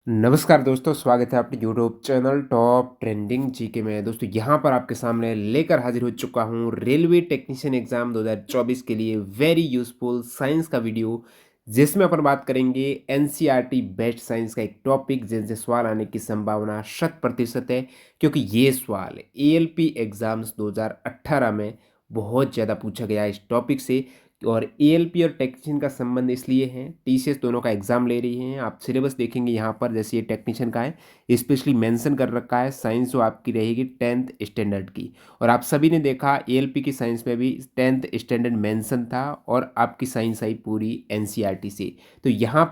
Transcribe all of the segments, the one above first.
नमस्कार दोस्तों, स्वागत है आपके YouTube channel top trending GK में। दोस्तों यहाँ पर आपके सामने लेकर हाजिर हो चुका हूँ रेलवे टेक्नीशियन एग्जाम 2024 के लिए वेरी यूज़फुल साइंस का वीडियो, जिसमें अपन बात करेंगे एनसीईआरटी बेस्ट साइंस का एक टॉपिक जिनसे सवाल आने की संभावना 100% है, क्योंकि ये सवाल एएलपी एग्जाम्स 2018 में बहुत ज़्यादा पूछा गया है इस टॉपिक से। और एएलपी और टेक्नीशियन का संबंध इसलिए है, टीसीएस दोनों का एग्जाम ले रही हैं। आप सिलेबस देखेंगे यहाँ पर, जैसे ये टेक्नीशियन का है स्पेशली मेंशन कर रखा है साइंस जो आपकी रहेगी 10th स्टैंडर्ड की। और आप सभी ने देखा एएलपी की साइंस में भी 10th स्टैंडर्ड मेंशन था और आपकी साइंस आई पूरी एनसीईआरटी से। तो यहाँ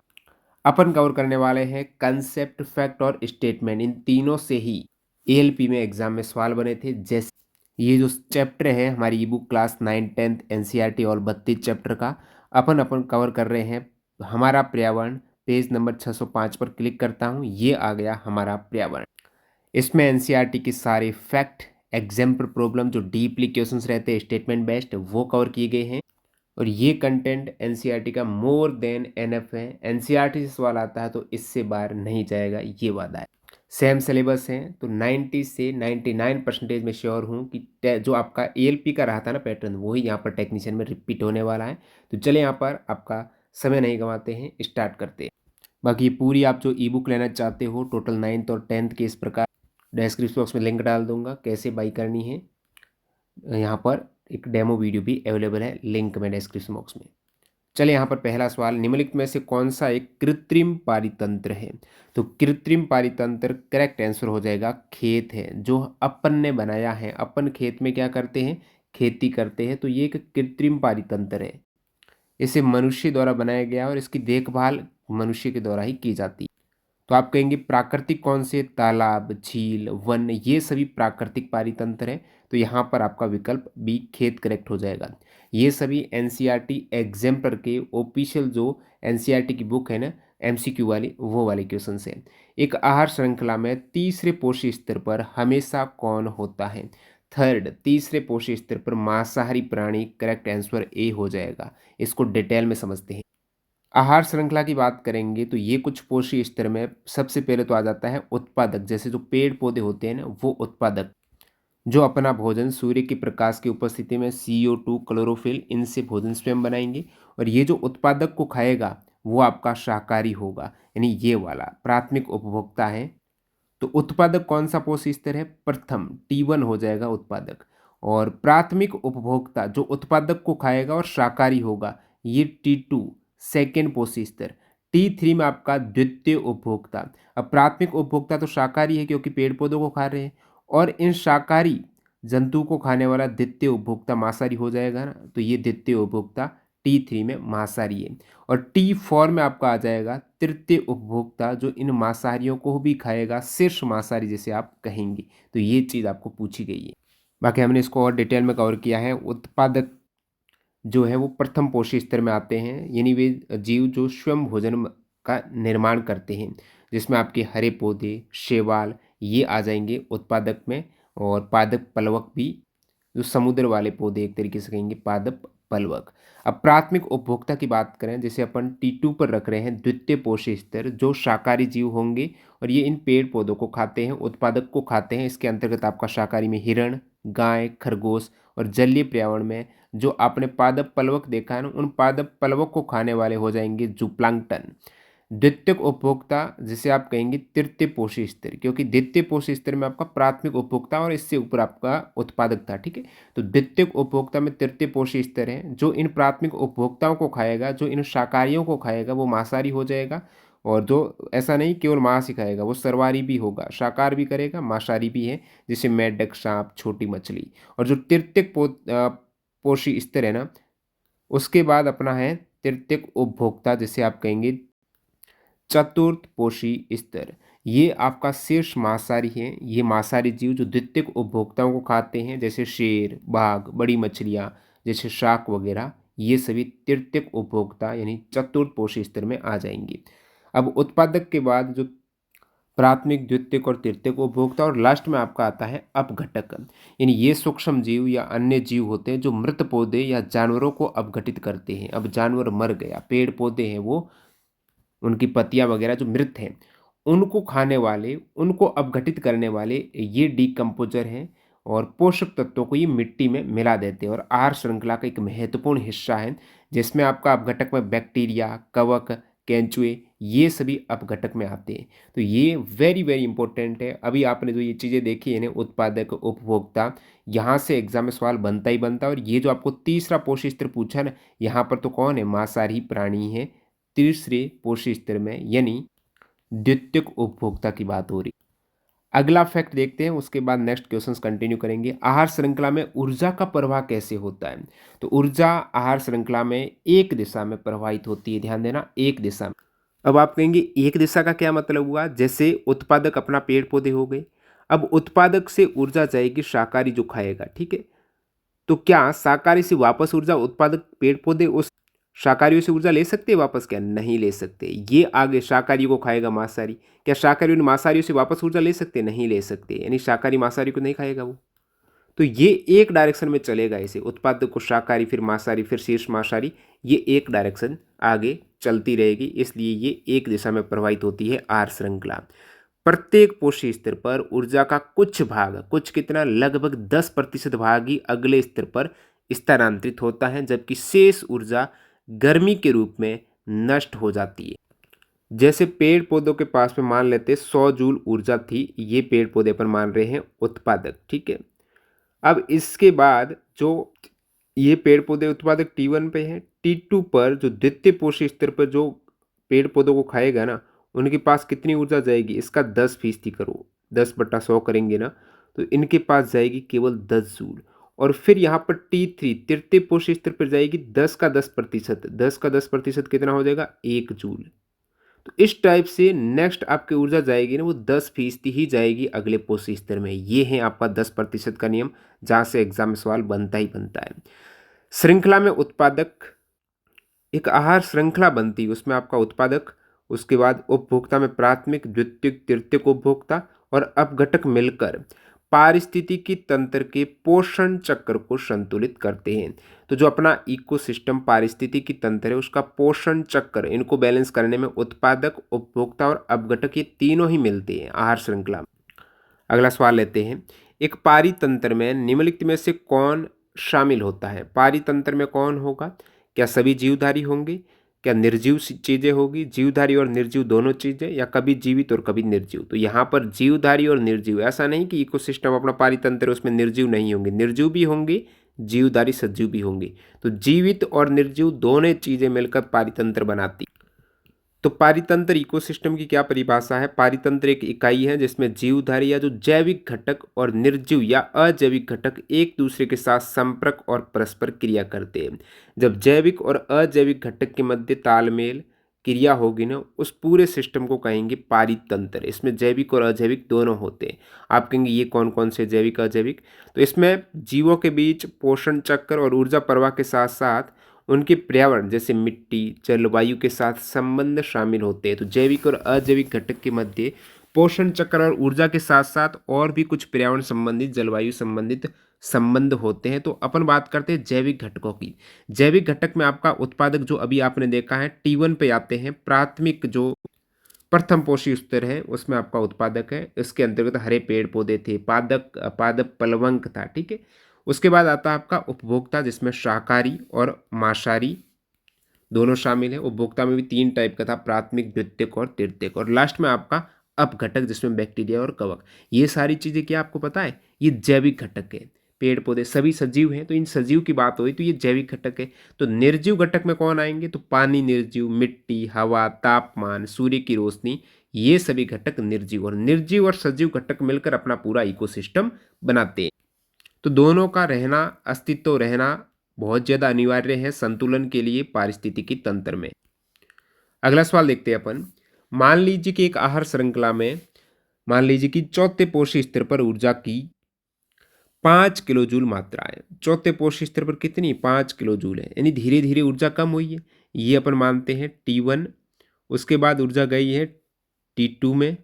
अपन कवर करने वाले हैं कंसेप्ट, फैक्ट और स्टेटमेंट, इन तीनों से ही एएलपी में एग्जाम में सवाल बने थे। जैसे ये जो चैप्टर है हमारी ई बुक क्लास 9 10 एनसीईआरटी और 32 चैप्टर का अपन अपन कवर कर रहे हैं। हमारा पर्यावरण पेज नंबर 605 पर क्लिक करता हूँ, ये आ गया हमारा पर्यावरण। इसमें एनसीईआरटी की सारे फैक्ट, एग्जाम्पल प्रॉब्लम जो डीपली क्वेश्चंस रहते हैं स्टेटमेंट बेस्ड, वो कवर किए गए हैं। और ये कंटेंट एनसीईआरटी का मोर देन एनएफ है। एनसीईआरटी से सवाल आता है तो इससे बाहर नहीं जाएगा, ये वादा है। सेम सिलेबस है तो 90 से 99% में श्योर हूँ कि जो आपका एएलपी का रहा था ना पैटर्न, वही यहाँ पर टेक्नीशियन में रिपीट होने वाला है। तो चलिए यहाँ पर आपका समय नहीं गंवाते हैं, स्टार्ट करते हैं। बाकी ये पूरी आप जो ई बुक लेना चाहते हो टोटल 9th और 10th के, इस प्रकार डिस्क्रिप्शन बॉक्स में लिंक डाल दूंगा कैसे बाई करनी है। यहाँ पर एक डेमो वीडियो भी अवेलेबल है, लिंक में डिस्क्रिप्शन बॉक्स में। चलिए यहाँ पर पहला सवाल, निम्नलिखित में से कौन सा एक कृत्रिम पारितंत्र है? तो कृत्रिम पारितंत्र करेक्ट आंसर हो जाएगा खेत है, जो अपन ने बनाया है। अपन खेत में क्या करते हैं? खेती करते हैं, तो ये एक कृत्रिम पारितंत्र है। इसे मनुष्य द्वारा बनाया गया और इसकी देखभाल मनुष्य के द्वारा ही की जाती है। तो आप कहेंगे प्राकृतिक कौन से? तालाब, झील, वन, ये सभी प्राकृतिक पारितंत्र है। तो यहाँ पर आपका विकल्प बी खेत करेक्ट हो जाएगा। ये सभी एनसीईआरटी एग्जाम्पलर के ऑफिशियल जो एनसीईआरटी की बुक है ना, एमसीक्यू वाली, वो वाले क्वेश्चन है। एक आहार श्रृंखला में तीसरे पोषी स्तर पर हमेशा कौन होता है? थर्ड, तीसरे पोषी स्तर पर मांसाहारी प्राणी, करेक्ट आंसर ए हो जाएगा। इसको डिटेल में समझते हैं। आहार श्रृंखला की बात करेंगे तो ये कुछ पोषी स्तर में सबसे पहले तो आ जाता है उत्पादक, जैसे जो पेड़ पौधे होते हैं ना, वो उत्पादक जो अपना भोजन सूर्य के प्रकाश की उपस्थिति में CO2, क्लोरोफिल, इनसे भोजन स्वयं बनाएंगे। और ये जो उत्पादक को खाएगा वो आपका शाकाहारी होगा, यानी ये वाला प्राथमिक उपभोक्ता है। तो उत्पादक कौन सा पोषी स्तर है? प्रथम, T1 हो जाएगा उत्पादक। और प्राथमिक उपभोक्ता जो उत्पादक को खाएगा और शाकाहारी होगा, ये T2 सेकेंड पोषी स्तर। T3 में आपका द्वितीय उपभोक्ता। अब प्राथमिक उपभोक्ता तो शाकाहारी है क्योंकि पेड़ पौधों को खा रहे हैं, और इन शाकाहारी जंतु को खाने वाला द्वितीय उपभोक्ता मांसाहारी हो जाएगा ना, तो ये द्वितीय उपभोक्ता T3 में मांसाहारी है। और T4 में आपका आ जाएगा तृतीय उपभोक्ता, जो इन मांसाहारियों को भी खाएगा, शीर्ष मांसाहारी जिसे आप कहेंगे। तो ये चीज़ आपको पूछी गई है। बाकी हमने इसको और डिटेल में कवर किया है। उत्पादक जो है वो प्रथम पोषी स्तर में आते हैं, यानी वे जीव जो स्वयं भोजन का निर्माण करते हैं, जिसमें आपके हरे पौधे, शैवाल, ये आ जाएंगे उत्पादक में। और पादप पलवक भी, जो समुद्र वाले पौधे एक तरीके से कहेंगे पादप पलवक। अब प्राथमिक उपभोक्ता की बात करें, जैसे अपन T2 पर रख रहे हैं द्वितीय पोषी स्तर, जो शाकाहारी जीव होंगे और ये इन पेड़ पौधों को खाते हैं, उत्पादक को खाते हैं। इसके अंतर्गत आपका शाकाहारी में हिरण, गाय, खरगोश, और जलीय पर्यावरण में जो आपने पादप पलवक देखा है ना, उन पादप पलवक को खाने वाले हो जाएंगे जूप्लांक्टन। द्वितीयक उपभोक्ता जिसे आप कहेंगे तृतीय पोषी स्तर, क्योंकि द्वितीय पोषी स्तर में आपका प्राथमिक उपभोक्ता और इससे ऊपर आपका उत्पादक था, ठीक है। तो द्वितीयक उपभोक्ता में तृतीय पोषी स्तर है, जो इन प्राथमिक उपभोक्ताओं को खाएगा, जो इन शाकाहारियों को खाएगा वो मांसाहारी हो जाएगा। और जो ऐसा नहीं केवल मांस ही खाएगा, वो सर्वाहारी भी होगा, शाकाहार भी करेगा, मांसाहारी भी है, जैसे मेंढक, सांप, छोटी मछली। और जो तृतीयक पोषी स्तर है ना, उसके बाद अपना है तृतीयक उपभोक्ता जिसे आप कहेंगे चतुर्थ पोषी स्तर। ये आपका शीर्ष मांसाहारी है। ये मांसाहारी जीव जो द्वितीयक उपभोक्ताओं को खाते हैं, जैसे शेर, बाघ, बड़ी मछलियाँ, जैसे शार्क वगैरह, ये सभी तृतीयक उपभोक्ता यानी चतुर्थ पोषी स्तर में आ जाएंगे। अब उत्पादक के बाद जो प्राथमिक, द्वितीयक और तृतीयक उपभोक्ता, और लास्ट में आपका आता है अपघटक, यानी ये सूक्ष्म जीव या अन्य जीव होते हैं जो मृत पौधे या जानवरों को अपघटित करते हैं। अब जानवर मर गया, पेड़ पौधे हैं वो, उनकी पत्तियां वगैरह जो मृत हैं, उनको खाने वाले, उनको अपघटित करने वाले ये डीकम्पोज़र हैं और पोषक तत्वों को ये मिट्टी में मिला देते हैं और आहार श्रृंखला का एक महत्वपूर्ण हिस्सा है, जिसमें आपका अपघटक में बैक्टीरिया, कवक, केंचुए ये सभी अपघटक में आते हैं। तो ये वेरी वेरी इंपॉर्टेंट है। अभी आपने जो ये चीज़ें देखी है ना, उत्पादक, उपभोक्ता, यहाँ से एग्जाम में सवाल बनता ही बनता है। और ये जो आपको तीसरा पोषी स्तर पूछा ना, यहाँ पर तो कौन है, मांसाहारी प्राणी है तीसरे पोषी स्तर में, यानी द्वितीयक उपभोक्ता की बात हो रही। अगला फैक्ट देखते हैं, उसके बाद नेक्स्ट क्वेश्चंस कंटिन्यू करेंगे। आहार श्रृंखला में ऊर्जा का प्रवाह कैसे होता है? तो ऊर्जा आहार श्रृंखला में एक दिशा में प्रवाहित होती है, ध्यान देना, एक दिशा में। अब आप कहेंगे एक दिशा का क्या मतलब हुआ? जैसे उत्पादक अपना पेड़ पौधे हो गए, अब उत्पादक से ऊर्जा जाएगी शाकाहारी जो खाएगा, ठीक है। तो क्या शाकाहारी से वापस ऊर्जा उत्पादक पेड़ पौधे उस शाकाहारियों से ऊर्जा ले सकते हैं वापस? क्या नहीं ले सकते। ये आगे शाकाहारियों को खाएगा मांसाहारी, क्या शाकाहारी उन मांसाहारियों से वापस ऊर्जा ले सकते? नहीं ले सकते, यानी शाकाहारी मांसाहारी को नहीं खाएगा वो। तो ये एक डायरेक्शन में चलेगा, ऐसे उत्पादक को शाकाहारी, फिर मांसाहारी, फिर शीर्ष मांसाहारी, ये एक डायरेक्शन आगे चलती रहेगी। इसलिए ये एक दिशा में प्रवाहित होती है आहार श्रृंखला। प्रत्येक पोषी स्तर पर ऊर्जा का कुछ भाग, कुछ कितना, लगभग 10% भाग ही अगले स्तर पर स्थानांतरित होता है, जबकि शेष ऊर्जा गर्मी के रूप में नष्ट हो जाती है। जैसे पेड़ पौधों के पास में मान लेते 100 जूल ऊर्जा थी, ये पेड़ पौधे पर मान रहे हैं उत्पादक, ठीक है। अब इसके बाद जो ये पेड़ पौधे उत्पादक T1 पे हैं, T2 पर जो द्वितीय पोषी स्तर पर जो पेड़ पौधों को खाएगा ना, उनके पास कितनी ऊर्जा जाएगी? इसका 10% करो, 10/100 करेंगे ना, तो इनके पास जाएगी केवल 10 जूल। और फिर यहाँ पर T3 तृतीय पोषी स्तर पर जाएगी 10% 10% कितना हो जाएगा? 1 जूल। तो इस टाइप से नेक्स्ट आपकी ऊर्जा जाएगी ना, वो 10% ही जाएगी अगले पोषी स्तर में। ये है आपका 10% का नियम, जहाँ से एग्जाम में सवाल बनता ही बनता है। श्रृंखला में उत्पादक, एक आहार श्रृंखला बनती है, उसमें आपका उत्पादक, उसके बाद उपभोक्ता में प्राथमिक, द्वितीयक, तृतीयक उपभोक्ता और अपघटक मिलकर पारिस्थितिकी तंत्र के पोषण चक्र को संतुलित करते हैं। तो जो अपना इकोसिस्टम पारिस्थितिकी तंत्र है, उसका पोषण चक्र, इनको बैलेंस करने में उत्पादक, उपभोक्ता और अपघटक ये तीनों ही मिलते हैं आहार श्रृंखला में। अगला सवाल लेते हैं, एक पारितंत्र में निम्नलिखित में से कौन शामिल होता है? पारितंत्र में कौन होगा? क्या सभी जीवधारी होंगे? क्या निर्जीव चीज़ें होगी? जीवधारी और निर्जीव दोनों चीज़ें, या कभी जीवित और कभी निर्जीव? तो यहाँ पर जीवधारी और निर्जीव, ऐसा नहीं कि इकोसिस्टम अपना पारितंत्र उसमें निर्जीव नहीं होंगे, निर्जीव भी होंगे, जीवधारी सजीव भी होंगे। तो जीवित और निर्जीव दोनों चीज़ें मिलकर पारितंत्र बनाती। तो पारितंत्र इकोसिस्टम की क्या परिभाषा है? पारितंत्र एक इकाई है जिसमें जीवधारी या जो जैविक घटक और निर्जीव या अजैविक घटक एक दूसरे के साथ संपर्क और परस्पर क्रिया करते हैं। जब जैविक और अजैविक घटक के मध्य तालमेल क्रिया होगी ना, उस पूरे सिस्टम को कहेंगे पारितंत्र। इसमें जैविक और अजैविक दोनों होते हैं। आप कहेंगे ये कौन कौन से जैविक अजैविक? तो इसमें जीवों के बीच पोषण चक्र और ऊर्जा प्रवाह के साथ साथ उनके पर्यावरण जैसे मिट्टी, जलवायु के साथ संबंध शामिल होते हैं। तो जैविक और अजैविक घटक के मध्य पोषण चक्र और ऊर्जा के साथ साथ और भी कुछ पर्यावरण संबंधित, जलवायु संबंधित संबंध होते हैं। तो अपन बात करते हैं जैविक घटकों की। जैविक घटक में आपका उत्पादक जो अभी आपने देखा है T1 पे आते हैं, प्राथमिक जो प्रथम पोषी स्तर है उसमें आपका उत्पादक है। इसके अंतर्गत हरे पेड़ पौधे थे, पादप पादप प्लवंक था, ठीक है। उसके बाद आता है आपका उपभोक्ता, जिसमें शाकाहारी और मांसाहारी दोनों शामिल है। उपभोक्ता में भी 3 टाइप का था, प्राथमिक, द्वितीयक और तृतीयक। और लास्ट में आपका अपघटक, जिसमें बैक्टीरिया और कवक। ये सारी चीज़ें क्या आपको पता है? ये जैविक घटक है। पेड़ पौधे सभी सजीव हैं, तो इन सजीव की बात हुई तो ये जैविक घटक है। तो निर्जीव घटक में कौन आएंगे? तो पानी निर्जीव, मिट्टी, हवा, तापमान, सूर्य की रोशनी, ये सभी घटक निर्जीव। और निर्जीव और सजीव घटक मिलकर अपना पूरा इकोसिस्टम बनाते हैं। तो दोनों का रहना, अस्तित्व रहना बहुत ज़्यादा अनिवार्य है संतुलन के लिए पारिस्थितिकी तंत्र में। अगला सवाल देखते हैं अपन। मान लीजिए कि एक आहार श्रृंखला में, मान लीजिए कि चौथे पोषी स्तर पर ऊर्जा की 5 किलो जूल मात्रा है। चौथे पोषी स्तर पर कितनी? 5 किलो जूल है, यानी धीरे धीरे ऊर्जा कम हुई है। ये अपन मानते हैं T1। उसके बाद ऊर्जा गई है T2 में,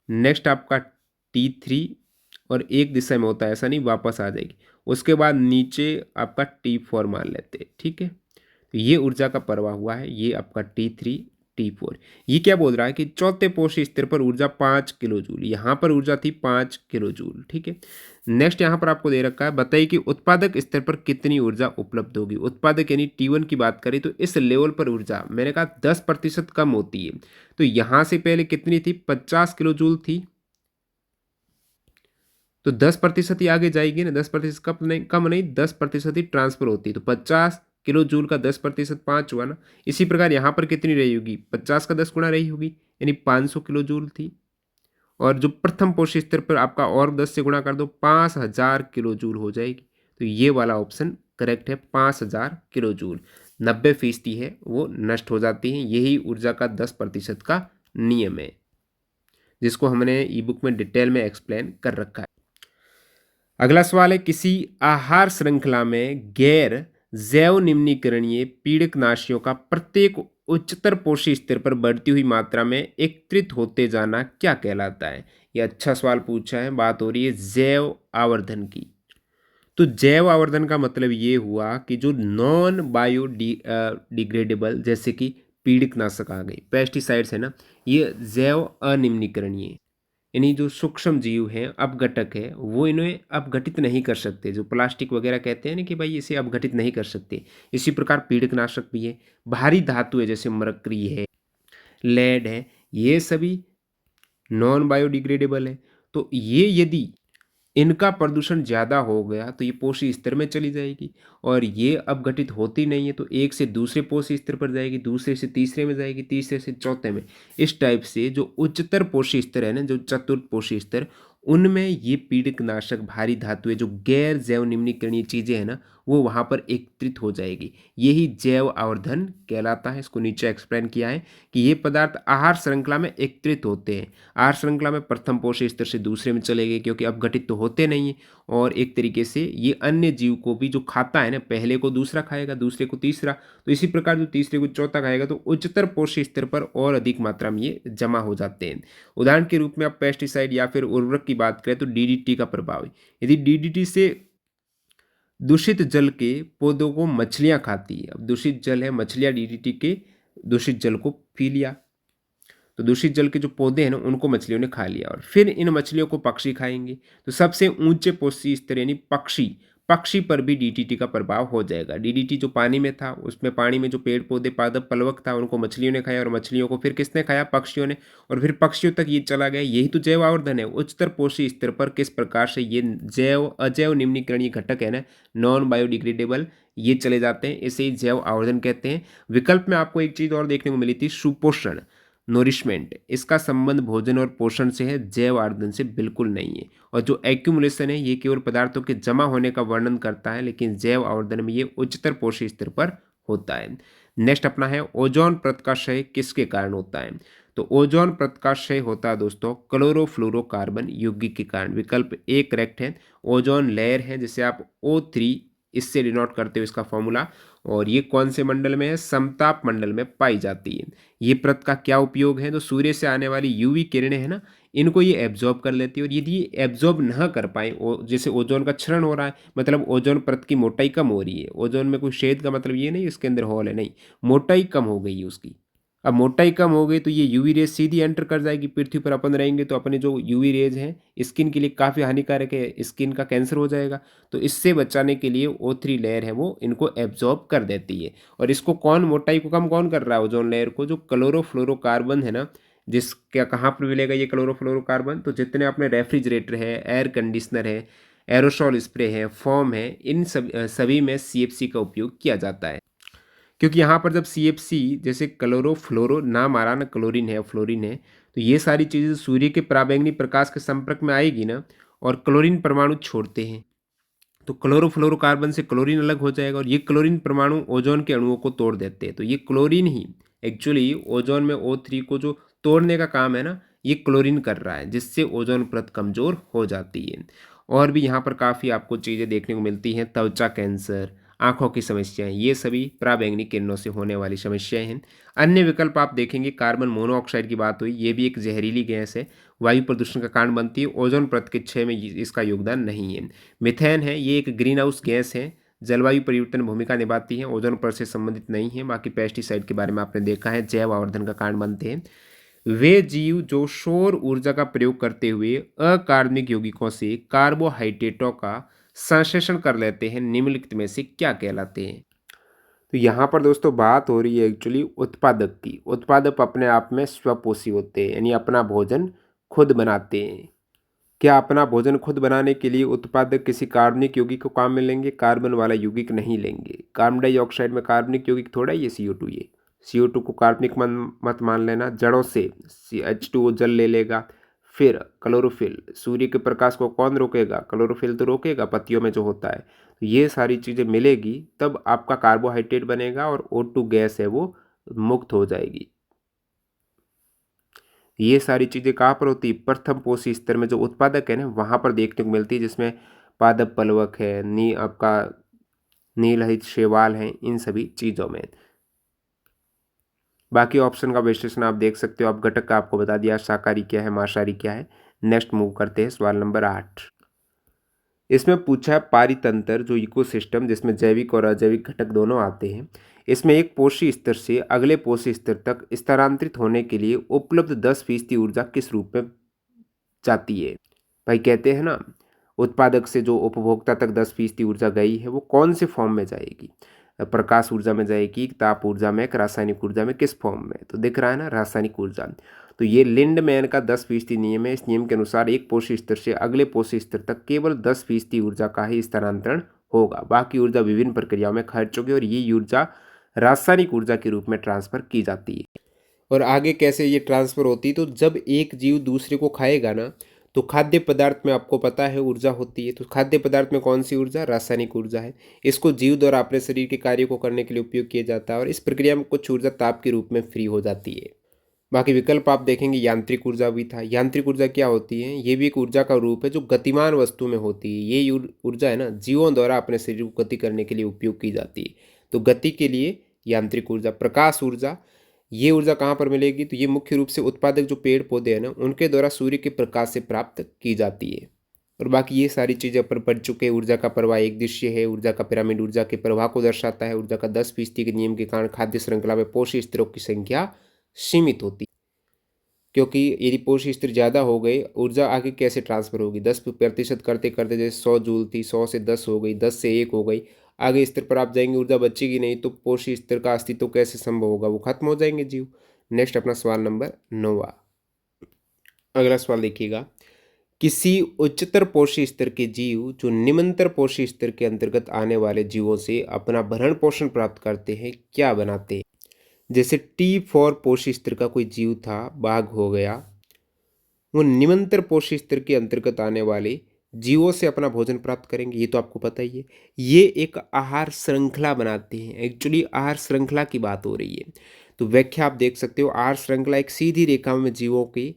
नेक्स्ट आपका T3, और एक दिशा में होता है, ऐसा नहीं, वापस आ जाएगी। उसके बाद नीचे आपका T4 मान लेते हैं, ठीक है। तो ये ऊर्जा का प्रवाह हुआ है, ये आपका T3, T4। ये क्या बोल रहा है कि चौथे पोषी स्तर पर ऊर्जा 5 किलो जूल, यहाँ पर ऊर्जा थी 5 किलो जूल। ठीक है, नेक्स्ट यहाँ पर आपको दे रखा है, बताइए कि उत्पादक स्तर पर कितनी ऊर्जा उपलब्ध होगी। उत्पादक यानी T1 की बात करें तो इस लेवल पर ऊर्जा मैंने कहा 10% कम होती है। तो यहाँ से पहले कितनी थी, 50 किलो जूल थी, तो 10% ही आगे जाएगी ना, 10% कम नहीं 10% ही ट्रांसफर होती है। तो 50 किलो जूल का 10% 5 हुआ ना। इसी प्रकार यहाँ पर कितनी रही होगी, 50 का 10 गुना रही होगी, यानी 500 किलो जूल थी। और जो प्रथम पोषी स्तर पर आपका और 10 से गुणा कर दो, 5000 किलो जूल हो जाएगी। तो ये वाला ऑप्शन करेक्ट है, 5000 किलो जूल। 90% है वो नष्ट हो जाती है। यही ऊर्जा का 10% का नियम है, जिसको हमने ई बुक में डिटेल में एक्सप्लेन कर रखा है। अगला सवाल है, किसी आहार श्रृंखला में गैर जैव निम्नीकरणीय पीड़कनाशियों का प्रत्येक उच्चतर पोषी स्तर पर बढ़ती हुई मात्रा में एकत्रित होते जाना क्या कहलाता है। यह अच्छा सवाल पूछा है। बात हो रही है जैव आवर्धन की। तो जैव आवर्धन का मतलब ये हुआ कि जो नॉन बायो डिग्रेडेबल, जैसे कि पीड़कनाशक आ गए, पेस्टिसाइड्स है ना, ये जैव अनिम्नीकरणीय है। यानी जो सूक्ष्म जीव हैं, अपघटक है, वो इन्हें अपघटित नहीं कर सकते। जो प्लास्टिक वगैरह कहते हैं ना कि भाई इसे अपघटित नहीं कर सकते। इसी प्रकार पीड़कनाशक भी है। भारी धातु है जैसे मरकरी है, लेड है, ये सभी नॉन बायोडिग्रेडेबल है। तो ये यदि इनका प्रदूषण ज़्यादा हो गया तो ये पोषी स्तर में चली जाएगी, और ये अपघटित होती नहीं है तो एक से दूसरे पोषी स्तर पर जाएगी, दूसरे से तीसरे में जाएगी, तीसरे से चौथे में। इस टाइप से जो उच्चतर पोषी स्तर है ना, जो चतुर्थ पोषी स्तर, उनमें ये पीड़कनाशक, भारी धातुएं, जो गैर जैव निम्नीकरणीय चीज़ें हैं ना, वो वहाँ पर एकत्रित हो जाएगी। यही जैव आवर्धन कहलाता है। इसको नीचे एक्सप्लेन किया है कि ये पदार्थ आहार श्रृंखला में एकत्रित होते हैं। आहार श्रृंखला में प्रथम पोषी स्तर से दूसरे में चले गए, क्योंकि अपघटित तो होते नहीं है। और एक तरीके से ये अन्य जीव को भी जो खाता है ना, पहले को दूसरा खाएगा, दूसरे को तीसरा, तो इसी प्रकार जो तीसरे को चौथा खाएगा, तो उच्चतर पोषी स्तर पर और अधिक मात्रा में ये जमा हो जाते हैं। उदाहरण के रूप में आप पेस्टिसाइड या फिर उर्वरक की बात करें तो डीडीटी का प्रभाव है। यदि डीडीटी से दूषित जल के पौधों को मछलियां खाती है, अब दूषित जल है, मछलियां डीडीटी के दूषित जल को पी लिया, तो दूषित जल के जो पौधे हैं ना, उनको मछलियों ने खा लिया, और फिर इन मछलियों को पक्षी खाएंगे, तो सबसे ऊंचे पोषी स्तर यानी पक्षी, पक्षी पर भी डीडीटी का प्रभाव हो जाएगा। डीडीटी जो पानी में था, उसमें पानी में जो पेड़ पौधे पादप प्लवक था, उनको मछलियों ने खाया, और मछलियों को फिर किसने खाया, पक्षियों ने, और फिर पक्षियों तक ये चला गया। यही तो जैव आवर्धन है। उच्चतर पोषी स्तर पर किस प्रकार से ये जैव अजैव निम्नीकरणीय घटक है ना, नॉन बायोडिग्रेडेबल, ये चले जाते हैं, इसे ही जैव आवर्धन कहते हैं। विकल्प में आपको एक चीज़ और देखने को मिली थी, सुपोषण, नोरिशमेंट। इसका संबंध भोजन और पोषण से है, जैव आवर्धन से बिल्कुल नहीं है। और जो एक्यूमुलेशन है, ये केवल पदार्थों के जमा होने का वर्णन करता है, लेकिन जैव आवर्धन में ये उच्चतर पोषी स्तर पर होता है। नेक्स्ट अपना है, ओजोन परत का क्षय किसके कारण होता है। तो ओजोन परत का क्षय होता है दोस्तों क्लोरोफ्लोरोकार्बन यौगिक के कारण। विकल्प ए करेक्ट है। ओजोन लेयर है, जिसे आप O3 इससे डिनोट करते हो इसका फॉर्मूला, और ये कौन से मंडल में है, समताप मंडल में पाई जाती है। ये परत का क्या उपयोग है, तो सूर्य से आने वाली यूवी किरणें है ना, इनको ये एब्जॉर्ब कर लेती है, और यदि ये एब्जॉर्ब ना कर पाए, जैसे ओजोन का क्षरण हो रहा है, मतलब ओजोन परत की मोटाई कम हो रही है। ओजोन में कोई छेद का मतलब ये नहीं इसके अंदर होल है, नहीं, मोटाई कम हो गई है उसकी। अब मोटाई कम हो गई तो ये यूवी रेज सीधी एंटर कर जाएगी पृथ्वी पर। अपन रहेंगे तो अपने जो यूवी रेज हैं स्किन के लिए काफ़ी हानिकारक है, स्किन का कैंसर हो जाएगा। तो इससे बचाने के लिए O3 लेयर है वो इनको एब्जॉर्ब कर देती है। और इसको कौन, मोटाई को कम कौन कर रहा है, ओजोन लेयर को, जो क्लोरोफ्लोरोकार्बन है ना, जिसका कहाँ पर मिलेगा ये क्लोरोफ्लोरोकार्बन, तो जितने अपने रेफ्रिजरेटर है, एयर कंडीशनर है, एरोसॉल स्प्रे है, फोम है, इन सभी में CFC का उपयोग किया जाता है। क्योंकि यहाँ पर जब CFC, जैसे क्लोरोफ्लोरो नाम आ रहा ना, क्लोरीन है, फ्लोरीन है, तो ये सारी चीज़ें सूर्य के पराबैंगनी प्रकाश के संपर्क में आएगी ना, और क्लोरीन परमाणु छोड़ते हैं, तो क्लोरोफ्लोरोकार्बन से क्लोरीन अलग हो जाएगा, और ये क्लोरीन परमाणु ओजोन के अणुओं को तोड़ देते हैं। तो ये क्लोरीन ही एक्चुअली ओजोन में O3 को जो तोड़ने का काम है ना, ये क्लोरीन कर रहा है, जिससे ओजोन परत कमज़ोर हो जाती है। और भी यहाँ पर काफ़ी आपको चीज़ें देखने को मिलती हैं, त्वचा कैंसर, आँखों की समस्याएं, ये सभी पराबैंगनी किरणों से होने वाली समस्याएं हैं। अन्य विकल्प आप देखेंगे, कार्बन मोनोऑक्साइड की बात हुई, ये भी एक जहरीली गैस है, वायु प्रदूषण का कारण बनती है, ओजोन परत के क्षय में इसका योगदान नहीं है। मिथेन है, ये एक ग्रीन हाउस गैस है जलवायु परिवर्तन भूमिका निभाती हैं, ओजोन परत से संबंधित नहीं है। बाकी पेस्टिसाइड के बारे में आपने देखा है, जैव आवर्धन का कारण बनते हैं। वे जीव जो सौर ऊर्जा का प्रयोग करते हुए अकार्बनिक यौगिकों से कार्बोहाइड्रेटों का संश्लेषण कर लेते हैं, निम्नलिखित में से क्या कहलाते हैं? तो यहाँ पर दोस्तों बात हो रही है एक्चुअली उत्पादक की। उत्पादक अपने आप में स्वपोषी होते हैं, यानी अपना भोजन खुद बनाते हैं। क्या अपना भोजन खुद बनाने के लिए उत्पादक किसी कार्बनिक यौगिक को काम में लेंगे? कार्बन वाला यौगिक नहीं लेंगे। कार्बन डाइऑक्साइड में कार्बनिक यौगिक थोड़ा ही है CO2 ये। CO2 को कार्बनिक मत मान लेना। जड़ों से H2O जल ले लेगा। फिर क्लोरोफिल, सूर्य के प्रकाश को कौन रोकेगा? क्लोरोफिल तो रोकेगा, पत्तियों में जो होता है। तो ये सारी चीज़ें मिलेगी तब आपका कार्बोहाइड्रेट बनेगा और O2 गैस है वो मुक्त हो जाएगी। ये सारी चीज़ें कहाँ पर होती है? प्रथम पोषी स्तर में जो उत्पादक है ना, वहाँ पर देखने को मिलती है, जिसमें पादप पलवक है, आपका नीलहित शैवाल है, इन सभी चीज़ों में। बाकी ऑप्शन का विश्लेषण आप देख सकते हो। आप घटक का आपको बता दिया, शाकाहारी क्या है, मांसाहारी क्या है। नेक्स्ट मूव करते हैं सवाल नंबर 8। इसमें पूछा है पारितंत्र, जो इकोसिस्टम जिसमें जैविक और अजैविक घटक दोनों आते हैं, इसमें एक पोषी स्तर से अगले पोषी स्तर तक स्थानांतरित होने के लिए उपलब्ध 10% ऊर्जा किस रूप में जाती है? भाई कहते हैं ना, उत्पादक से जो उपभोक्ता तक 10% ऊर्जा गई है वो कौन से फॉर्म में जाएगी? प्रकाश ऊर्जा में जाएगी, ताप ऊर्जा में, रासायनिक ऊर्जा में, किस फॉर्म में? तो दिख रहा है ना, रासायनिक ऊर्जा। तो ये लिंडमैन का 10% नियम है। इस नियम के अनुसार एक पोषी स्तर से अगले पोषी स्तर तक केवल 10% ऊर्जा का ही स्थानांतरण होगा। बाकी ऊर्जा विभिन्न प्रक्रियाओं में खर्च होगी और ये ऊर्जा रासायनिक ऊर्जा के रूप में ट्रांसफर की जाती है। और आगे कैसे ये ट्रांसफर होती है? तो जब एक जीव दूसरे को खाएगा ना, तो खाद्य पदार्थ में आपको पता है ऊर्जा होती है। तो खाद्य पदार्थ में कौन सी ऊर्जा? रासायनिक ऊर्जा है। इसको जीव द्वारा अपने शरीर के कार्य को करने के लिए उपयोग किया जाता है और इस प्रक्रिया में कुछ ऊर्जा ताप के रूप में फ्री हो जाती है। बाकी विकल्प आप देखेंगे, यांत्रिक ऊर्जा भी था। यांत्रिक ऊर्जा क्या होती है? ये भी एक ऊर्जा का रूप है जो गतिमान वस्तु में होती है। ये ऊर्जा है ना, जीवों द्वारा अपने शरीर को गति करने के लिए उपयोग की जाती है। तो गति के लिए यांत्रिक ऊर्जा। प्रकाश ऊर्जा, ये ऊर्जा कहाँ पर मिलेगी? तो ये मुख्य रूप से उत्पादक जो पेड़ पौधे हैं ना, उनके द्वारा सूर्य के प्रकाश से प्राप्त की जाती है। और बाकी ये सारी चीज़ें अपन पढ़ चुके हैं। ऊर्जा का प्रवाह एक दिशा है। ऊर्जा का पिरामिड ऊर्जा के प्रवाह को दर्शाता है। ऊर्जा का 10% के नियम के कारण खाद्य श्रृंखला में पोषक स्तरों की संख्या सीमित होती है, क्योंकि यदि पोषक स्तर ज़्यादा हो गए, ऊर्जा आगे कैसे ट्रांसफर होगी? 10% करते करते जैसे 100 जूल थी, 100 से 10 हो गई, 10 से 1 हो गई, आगे स्तर पर आप जाएंगे, ऊर्जा बचेगी नहीं, तो पोषक स्तर का अस्तित्व कैसे संभव होगा? वो खत्म हो जाएंगे जीव। नेक्स्ट अपना सवाल नंबर 9। अगला सवाल देखिएगा, किसी उच्चतर पोषक स्तर के जीव जो निम्नतर पोषक स्तर के अंतर्गत आने वाले जीवों से अपना भरण पोषण प्राप्त करते हैं, क्या बनाते हैं? जैसे T4 पोषक स्तर का कोई जीव था, बाघ हो गया, वो निम्नतर पोषक स्तर के अंतर्गत आने वाले जीवों से अपना भोजन प्राप्त करेंगे, ये तो आपको पता ही है। ये एक आहार श्रृंखला बनाते हैं। एक्चुअली आहार श्रृंखला की बात हो रही है। तो व्याख्या आप देख सकते हो, आहार श्रृंखला एक सीधी रेखा में जीवों के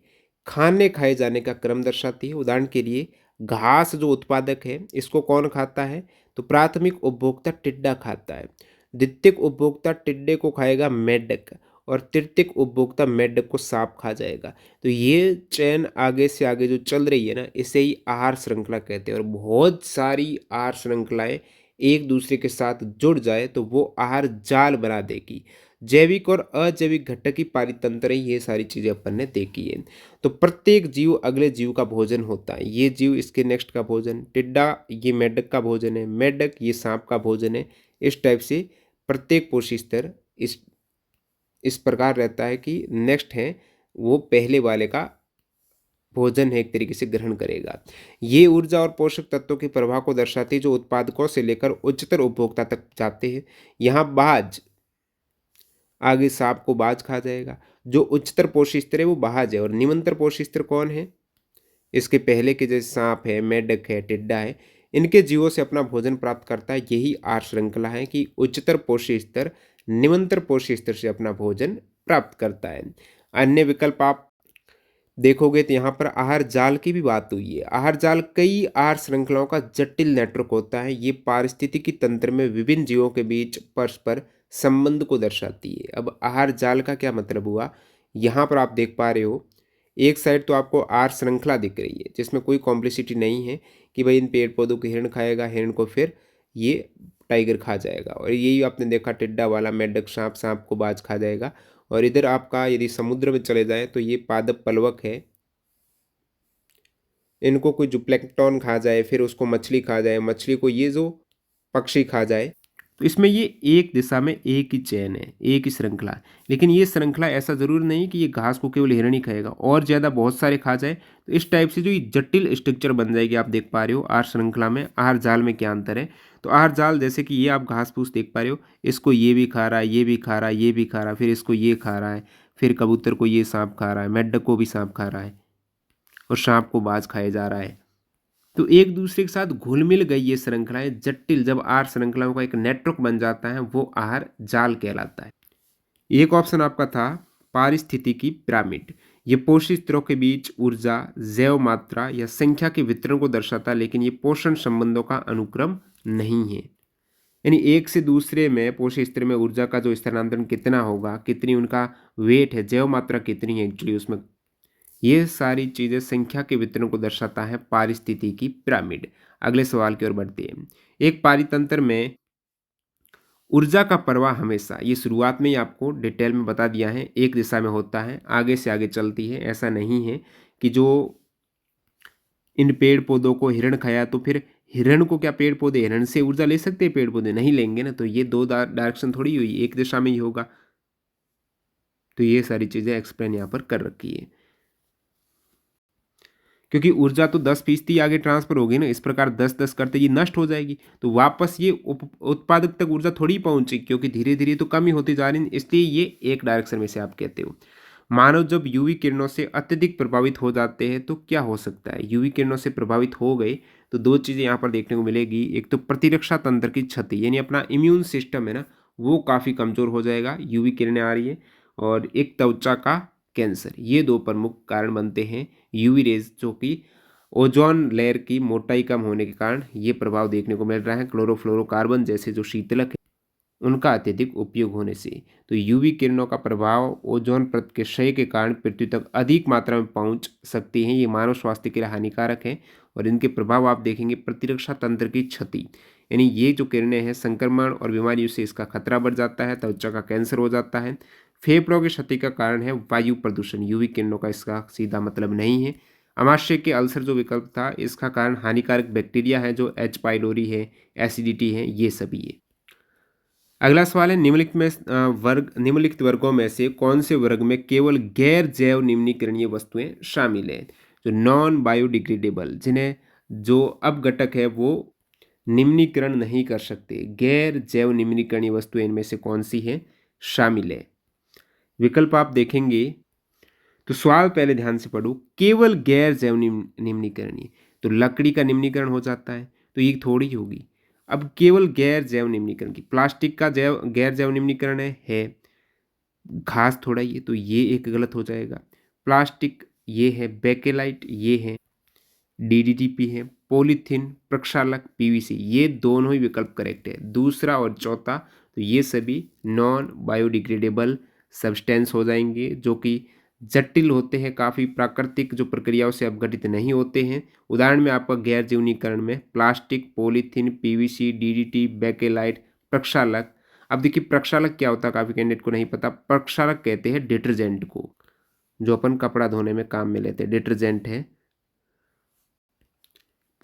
खाने खाए जाने का क्रम दर्शाती है। उदाहरण के लिए घास जो उत्पादक है, इसको कौन खाता है? तो प्राथमिक उपभोक्ता टिड्डा खाता है। द्वितीयक उपभोक्ता टिड्डे को खाएगा मेंढक, और तृतीयक उपभोक्ता मेंढक को सांप खा जाएगा। तो ये चैन आगे से आगे जो चल रही है ना, इसे ही आहार श्रृंखला कहते हैं। और बहुत सारी आहार श्रृंखलाएं एक दूसरे के साथ जुड़ जाए तो वो आहार जाल बना देगी। जैविक और अजैविक घटक की पारितंत्र ही ये सारी चीज़ें अपन ने देखी है। तो प्रत्येक जीव अगले जीव का भोजन होता है। ये जीव इसके नेक्स्ट का भोजन, टिड्डा ये मेंढक का भोजन है, मेंढक ये सांप का भोजन है। इस टाइप से प्रत्येक पोषक स्तर इस प्रकार रहता है कि नेक्स्ट है वो पहले वाले का भोजन है एक तरीके से ग्रहण करेगा। ये ऊर्जा और पोषक तत्वों के प्रवाह को दर्शाती है जो उत्पादकों से लेकर उच्चतर उपभोक्ता तक जाते हैं। यहाँ बाज, आगे सांप को बाज खा जाएगा। जो उच्चतर पोषक स्तर है वो बाज है, और निम्नतर पोषक स्तर कौन है? इसके पहले के जैसे सांप है, मेंढक है, टिड्डा है, इनके जीवों से अपना भोजन प्राप्त करता है। यही आहार श्रृंखला है कि उच्चतर पोषक स्तर निम्नतर पोषक स्तर से अपना भोजन प्राप्त करता है। अन्य विकल्प आप देखोगे तो यहाँ पर आहार जाल की भी बात हुई है। आहार जाल कई आहार श्रृंखलाओं का जटिल नेटवर्क होता है। ये पारिस्थितिकी तंत्र में विभिन्न जीवों के बीच परस्पर संबंध को दर्शाती है। अब आहार जाल का क्या मतलब हुआ? यहाँ पर आप देख पा रहे हो, एक साइड तो आपको आहार श्रृंखला दिख रही है जिसमें कोई कॉम्प्लिसिटी नहीं है कि भाई इन पेड़ पौधों को हिरण खाएगा, हिरण को फिर ये टाइगर खा जाएगा। और यही आपने देखा टिड्डा वाला, मेंढक सांप, सांप को बाज खा जाएगा। और इधर आपका यदि समुद्र में चले जाए तो ये पादप पलवक है, इनको कोई जो प्लैंकटन खा जाए, फिर उसको मछली खा जाए, मछली को ये जो पक्षी खा जाए। तो इसमें ये एक दिशा में एक ही चेन है, एक ही श्रृंखला है। लेकिन ये श्रृंखला ऐसा जरूर नहीं कि ये घास को केवल हिरण ही खाएगा, और ज़्यादा बहुत सारे खा जाए तो इस टाइप से जो ये जटिल स्ट्रक्चर बन जाएगी। आप देख पा रहे हो आहार श्रृंखला में आहार जाल में क्या अंतर है। तो आहार जाल जैसे कि ये आप घास फूस देख पा रहे हो, इसको ये भी खा रहा है, ये भी खा रहा है, ये भी खा रहा है, फिर इसको ये खा रहा है, फिर कबूतर को ये सांप खा रहा है, मेंढक को भी सांप खा रहा है, और सांप को बाज खाया जा रहा है। तो एक दूसरे के साथ घुल मिल गई ये श्रृंखलाएं जटिल, जब आहार श्रृंखलाओं का एक नेटवर्क बन जाता है वो आहार जाल कहलाता है। एक ऑप्शन आपका था पारिस्थितिकी पिरामिड। ये पोषित स्तरों के बीच ऊर्जा, जैव मात्रा या संख्या के वितरण को दर्शाता है, लेकिन ये पोषण संबंधों का अनुक्रम नहीं है। यानी एक से दूसरे में पोषक स्तर में ऊर्जा का जो स्थानांतरण कितना होगा, कितनी उनका वेट है, जैव मात्रा कितनी है एक्चुअली उसमें, ये सारी चीजें संख्या के वितरण को दर्शाता है पारिस्थितिकी पिरामिड। अगले सवाल की ओर बढ़ते हैं। एक पारितंत्र में ऊर्जा का प्रवाह हमेशा, ये शुरुआत में ही आपको डिटेल में बता दिया है, एक दिशा में होता है, आगे से आगे चलती है। ऐसा नहीं है कि जो इन पेड़ पौधों को हिरण खाया तो फिर हिरण को क्या पेड़ पौधे हिरण से ऊर्जा ले सकते हैं? पेड़ पौधे नहीं लेंगे ना। तो ये दो डायरेक्शन थोड़ी हुई, एक दिशा में ही होगा। तो ये सारी चीजें एक्सप्लेन यहाँ पर कर रखी है, क्योंकि ऊर्जा तो 10% आगे ट्रांसफर होगी ना, इस प्रकार 10-10 करते ये नष्ट हो जाएगी, तो वापस ये उत्पादक तक ऊर्जा थोड़ी पहुंची, क्योंकि धीरे धीरे तो कम ही होती जा रही है। इसलिए ये एक डायरेक्शन में से आप कहते हो। मानव जब यूवी किरणों से अत्यधिक प्रभावित हो जाते हैं तो क्या हो सकता है? यूवी किरणों से प्रभावित हो गए तो दो चीज़ें यहाँ पर देखने को मिलेगी। एक तो प्रतिरक्षा तंत्र की क्षति, यानी अपना इम्यून सिस्टम है ना, वो काफ़ी कमज़ोर हो जाएगा, यूवी किरणें आ रही है। और एक त्वचा का कैंसर, ये दो प्रमुख कारण बनते हैं यूवी रेज, जो कि ओजोन लेयर की मोटाई कम होने के कारण ये प्रभाव देखने को मिल रहा है। क्लोरोफ्लोरोकार्बन जैसे जो शीतलक है उनका अत्यधिक उपयोग होने से। तो यूवी किरणों का प्रभाव ओजोन परत के क्षय के कारण पृथ्वी तक अधिक मात्रा में पहुंच सकती हैं। ये मानव स्वास्थ्य के लिए हानिकारक है। और इनके प्रभाव आप देखेंगे, प्रतिरक्षा तंत्र की क्षति, यानी ये जो किरणें हैं संक्रमण और बीमारियों से इसका खतरा बढ़ जाता है, त्वचा का कैंसर हो जाता है। फेफड़ों की क्षति का कारण है वायु प्रदूषण, यूवी किरणों का इसका सीधा मतलब नहीं है। आमाशय के अल्सर जो विकल्प था, इसका कारण हानिकारक बैक्टीरिया है, जो एच पाइलोरी है, एसिडिटी है, ये सभी है। अगला सवाल है, निम्नलिखित वर्गों में से कौन से वर्ग में केवल गैर जैव निम्नीकरणीय वस्तुएं शामिल हैं? जो नॉन बायोडिग्रेडेबल, जिन्हें जो अपघटक है वो निम्नीकरण नहीं कर सकते, गैर जैव निम्नीकरणीय वस्तुएं इनमें से कौन सी है शामिल है? विकल्प आप देखेंगे तो सवाल पहले ध्यान से पढ़ो। केवल गैर जैव निम्नीकरणीय, तो लकड़ी का निम्नीकरण हो जाता है, तो ये थोड़ी होगी। अब केवल गैर जैव निम्नीकरण की, प्लास्टिक का गैर जैव निम्नीकरण है, घास थोड़ा ही है, तो ये एक गलत हो जाएगा। प्लास्टिक ये है, बेकेलाइट ये है, डीडीटीपी है, पॉलीथीन, प्रक्षालक, पीवीसी, ये दोनों ही विकल्प करेक्ट है। दूसरा और चौथा, तो ये सभी नॉन बायोडिग्रेडेबल सब्सटेंस हो जाएंगे, जो कि जटिल होते हैं, काफ़ी प्राकृतिक जो प्रक्रियाओं से अपघटित नहीं होते हैं। उदाहरण में आपका गैर जीवनीकरण में plastic, polythene, PVC, DDT, Bakelite, प्रक्षालक। अब देखिए प्रक्षालक क्या होता है, काफ़ी कैंडिडेट को नहीं पता। प्रक्षालक कहते हैं डिटर्जेंट को, जो अपन कपड़ा धोने में काम में लेते हैं, डिटर्जेंट है।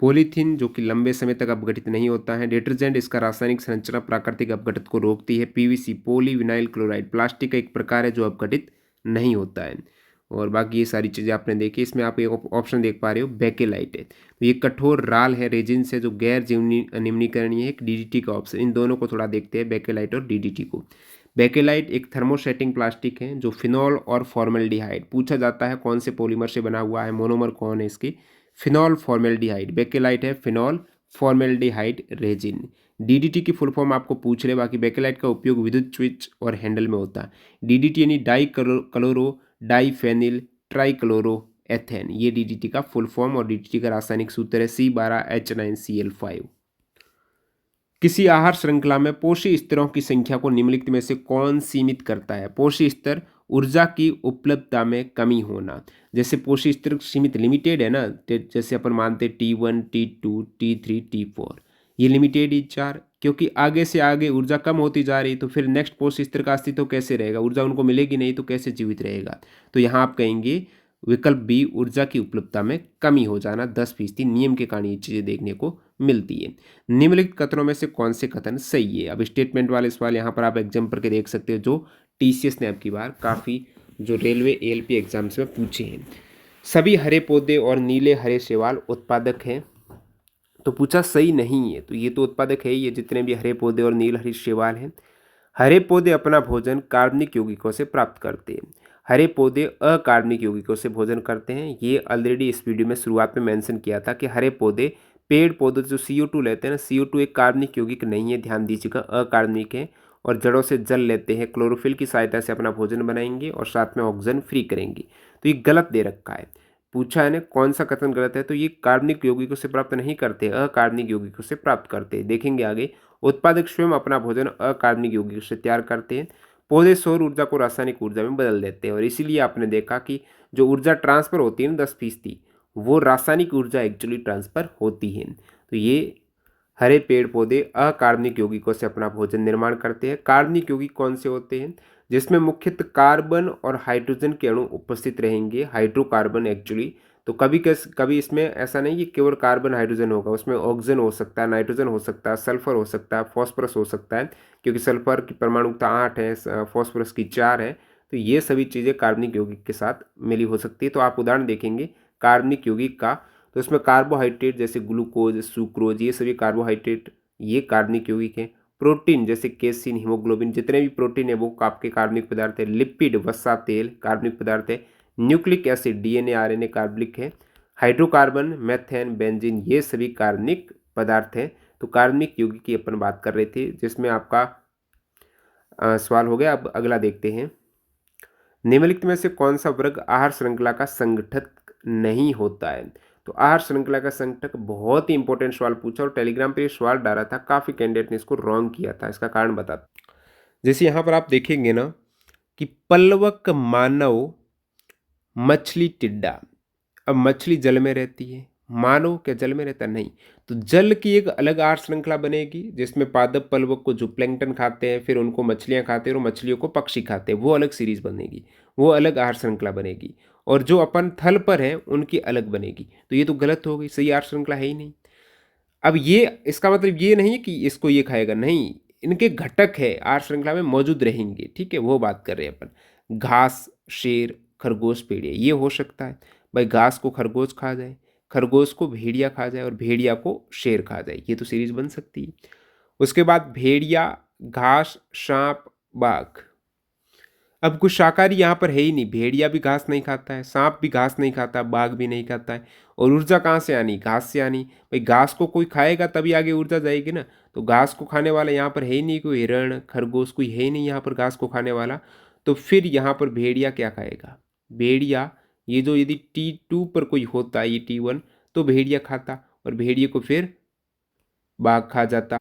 पॉलीथीन जो कि लंबे समय तक अपघटित नहीं होता है, डिटर्जेंट, इसका रासायनिक संरचना प्राकृतिक अपघटित को रोकती है। पीवीसी, पॉलीविनाइल क्लोराइड, प्लास्टिक का एक प्रकार है जो अपघटित नहीं होता है। और बाकी ये सारी चीज़ें आपने देखी। इसमें आप एक ऑप्शन देख पा रहे हो, बेकेलाइट है, तो ये कठोर राल है, रेजिन से, जो गैर जीवनी निम्नीकरणीय है। एक डीडीटी का ऑप्शन, इन दोनों को थोड़ा देखते हैं, बेकेलाइट और डीडीटी को। बेकेलाइट एक थर्मोसेटिंग प्लास्टिक है, जो फिनॉल और फॉर्मेल्डिहाइड, पूछा जाता है कौन से पॉलीमर से बना हुआ है, मोनोमर कौन है इसके, फिनॉल फॉर्मेल्डिहाइड। बेकेलाइट है फिनॉल फॉर्मेल्डिहाइड रेजिन। डीडीटी की फुल फॉर्म आपको पूछ ले, बाकी बेकेलाइट का उपयोग विद्युत स्विच और हैंडल में होता है। डीडीटी यानी die chloro diphenyl trichloro ethane, ये डीडीटी का फुल फॉर्म। और डीडीटी का रासायनिक सूत्र है C12H9Cl5। किसी आहार श्रृंखला में पोषक स्तरों की संख्या को निम्नलिखित में से कौन सीमित करता है? पोषक स्तर, ऊर्जा की उपलब्धता में कमी होना। जैसे पोषक स्तर सीमित लिमिटेड है ना, जैसे अपन मानते T1, T2, T3, T4, ये लिमिटेड ही 4, क्योंकि आगे से आगे ऊर्जा कम होती जा रही तो फिर नेक्स्ट पोस्ट स्तर का अस्तित्व कैसे रहेगा, ऊर्जा उनको मिलेगी नहीं तो कैसे जीवित रहेगा। तो यहाँ आप कहेंगे विकल्प बी, ऊर्जा की उपलब्धता में कमी हो जाना 10% नियम के कारण ये चीज़ें देखने को मिलती है। निम्नलिखित कथनों में से कौन से कथन सही है। अब स्टेटमेंट वाले सवाल यहाँ पर आप एग्जाम्पल के देख सकते हो जो टीसीएस ने अब की बार काफ़ी जो रेलवे एएलपी एग्जाम्स में पूछे हैं। सभी हरे पौधे और नीले हरे शैवाल उत्पादक हैं, तो पूछा सही नहीं है, तो ये तो उत्पादक है, ये जितने भी हरे पौधे और नील हरे शैवाल हैं। हरे पौधे अपना भोजन कार्बनिक यौगिकों से प्राप्त करते हैं, हरे पौधे अकार्बनिक यौगिकों से भोजन करते हैं। ये ऑलरेडी इस वीडियो में शुरुआत में मेंशन किया था कि हरे पौधे पेड़ पौधे जो CO2 लेते हैं ना, CO2 एक कार्बनिक यौगिक नहीं है, ध्यान दीजिएगा, अकार्बनिक है। और जड़ों से जल लेते हैं, क्लोरोफिल की सहायता से अपना भोजन बनाएंगे और साथ में ऑक्सीजन फ्री करेंगे। तो ये गलत दे रखा है, पूछा है ना कौन सा कथन गलत है, तो ये कार्बनिक यौगिकों से प्राप्त नहीं करते, अकार्बनिक यौगिकों से प्राप्त करते हैं। देखेंगे आगे, उत्पादक स्वयं अपना भोजन अकार्बनिक यौगिकों से तैयार करते हैं। पौधे सौर ऊर्जा को रासायनिक ऊर्जा में बदल देते हैं, और इसीलिए आपने देखा कि जो ऊर्जा ट्रांसफर होती है ना 10%, वो रासायनिक ऊर्जा एक्चुअली ट्रांसफर होती है। तो ये हरे पेड़ पौधे अकार्बनिक यौगिकों से अपना भोजन निर्माण करते हैं। कार्बनिक यौगिक कौन से होते हैं, जिसमें मुख्यतः कार्बन और हाइड्रोजन के अणु उपस्थित रहेंगे, हाइड्रोकार्बन एक्चुअली। तो कभी इसमें ऐसा नहीं कि केवल कार्बन हाइड्रोजन होगा, उसमें ऑक्सीजन हो सकता है, नाइट्रोजन हो सकता है, सल्फर हो सकता है, फॉस्फोरस हो सकता है, क्योंकि सल्फर की परमाणुकता 8 है, फॉस्फोरस की 4 है। तो ये सभी चीज़ें कार्बनिक यौगिक के साथ मिली हो सकती है। तो आप उदाहरण देखेंगे कार्बनिक यौगिक का, तो इसमें कार्बोहाइड्रेट जैसे ग्लूकोज, सुक्रोज, ये सभी कार्बोहाइड्रेट ये कार्बनिक यौगिक हैं। प्रोटीन जैसे केसिन, हीमोग्लोबिन, जितने भी प्रोटीन है वो आपके कार्बनिक पदार्थ है। लिपिड वसा तेल कार्बनिक पदार्थ है। न्यूक्लिक एसिड DNA RNA कार्बनिक है। हाइड्रोकार्बन, मेथेन, बेंजीन, ये सभी कार्बनिक पदार्थ हैं। तो कार्बनिक यौगिक की अपन बात कर रहे थे, जिसमें आपका सवाल हो गया। अब अगला देखते हैं, निम्नलिखित में से कौन सा वर्ग आहार श्रृंखला का संगठक नहीं होता है। तो आहार श्रृंखला का संगठक बहुत ही इंपॉर्टेंट सवाल पूछा, और टेलीग्राम पे ये सवाल डाला था, काफ़ी कैंडिडेट ने इसको रॉन्ग किया था। इसका कारण बता, जैसे यहाँ पर आप देखेंगे ना कि पल्लवक मानव मछली टिड्डा। अब मछली जल में रहती है, मानव क्या जल में रहता नहीं, तो जल की एक अलग आहार श्रृंखला बनेगी, जिसमें पादप पल्लवक को जो प्लैंकटन खाते हैं, फिर उनको मछलियां खाते हैं और मछलियों को पक्षी खाते हैं, वो अलग सीरीज बनेगी, वो अलग आहार श्रृंखला बनेगी। और जो अपन थल पर हैं उनकी अलग बनेगी। तो ये तो गलत हो गई, सही आहार श्रृंखला है ही नहीं। अब ये इसका मतलब ये नहीं है कि इसको ये खाएगा, नहीं, इनके घटक है आहार श्रृंखला में मौजूद रहेंगे, ठीक है, वो बात कर रहे हैं अपन। घास, शेर, खरगोश, भेड़िया, ये हो सकता है भाई, घास को खरगोश खा जाए, खरगोश को भेड़िया खा जाए और भेड़िया को शेर खा जाए, ये तो सीरीज बन सकती है। उसके बाद भेड़िया, घास, सांप, बाघ। अब कुछ शाकाहारी यहाँ पर है ही नहीं, भेड़िया भी घास नहीं खाता है, सांप भी घास नहीं खाता, बाघ भी नहीं खाता है। और ऊर्जा कहाँ से आनी, घास से आनी। भाई घास को कोई खाएगा तभी आगे ऊर्जा जाएगी ना, तो घास को खाने वाला यहाँ पर है ही नहीं, कोई हिरण, खरगोश कोई है ही नहीं यहाँ पर घास को खाने वाला। तो फिर यहाँ पर भेड़िया क्या खाएगा, भेड़िया, ये जो यदि T2 पर कोई होता है, ये T1, तो भेड़िया खाता, और भेड़िए को फिर बाघ खा जाता।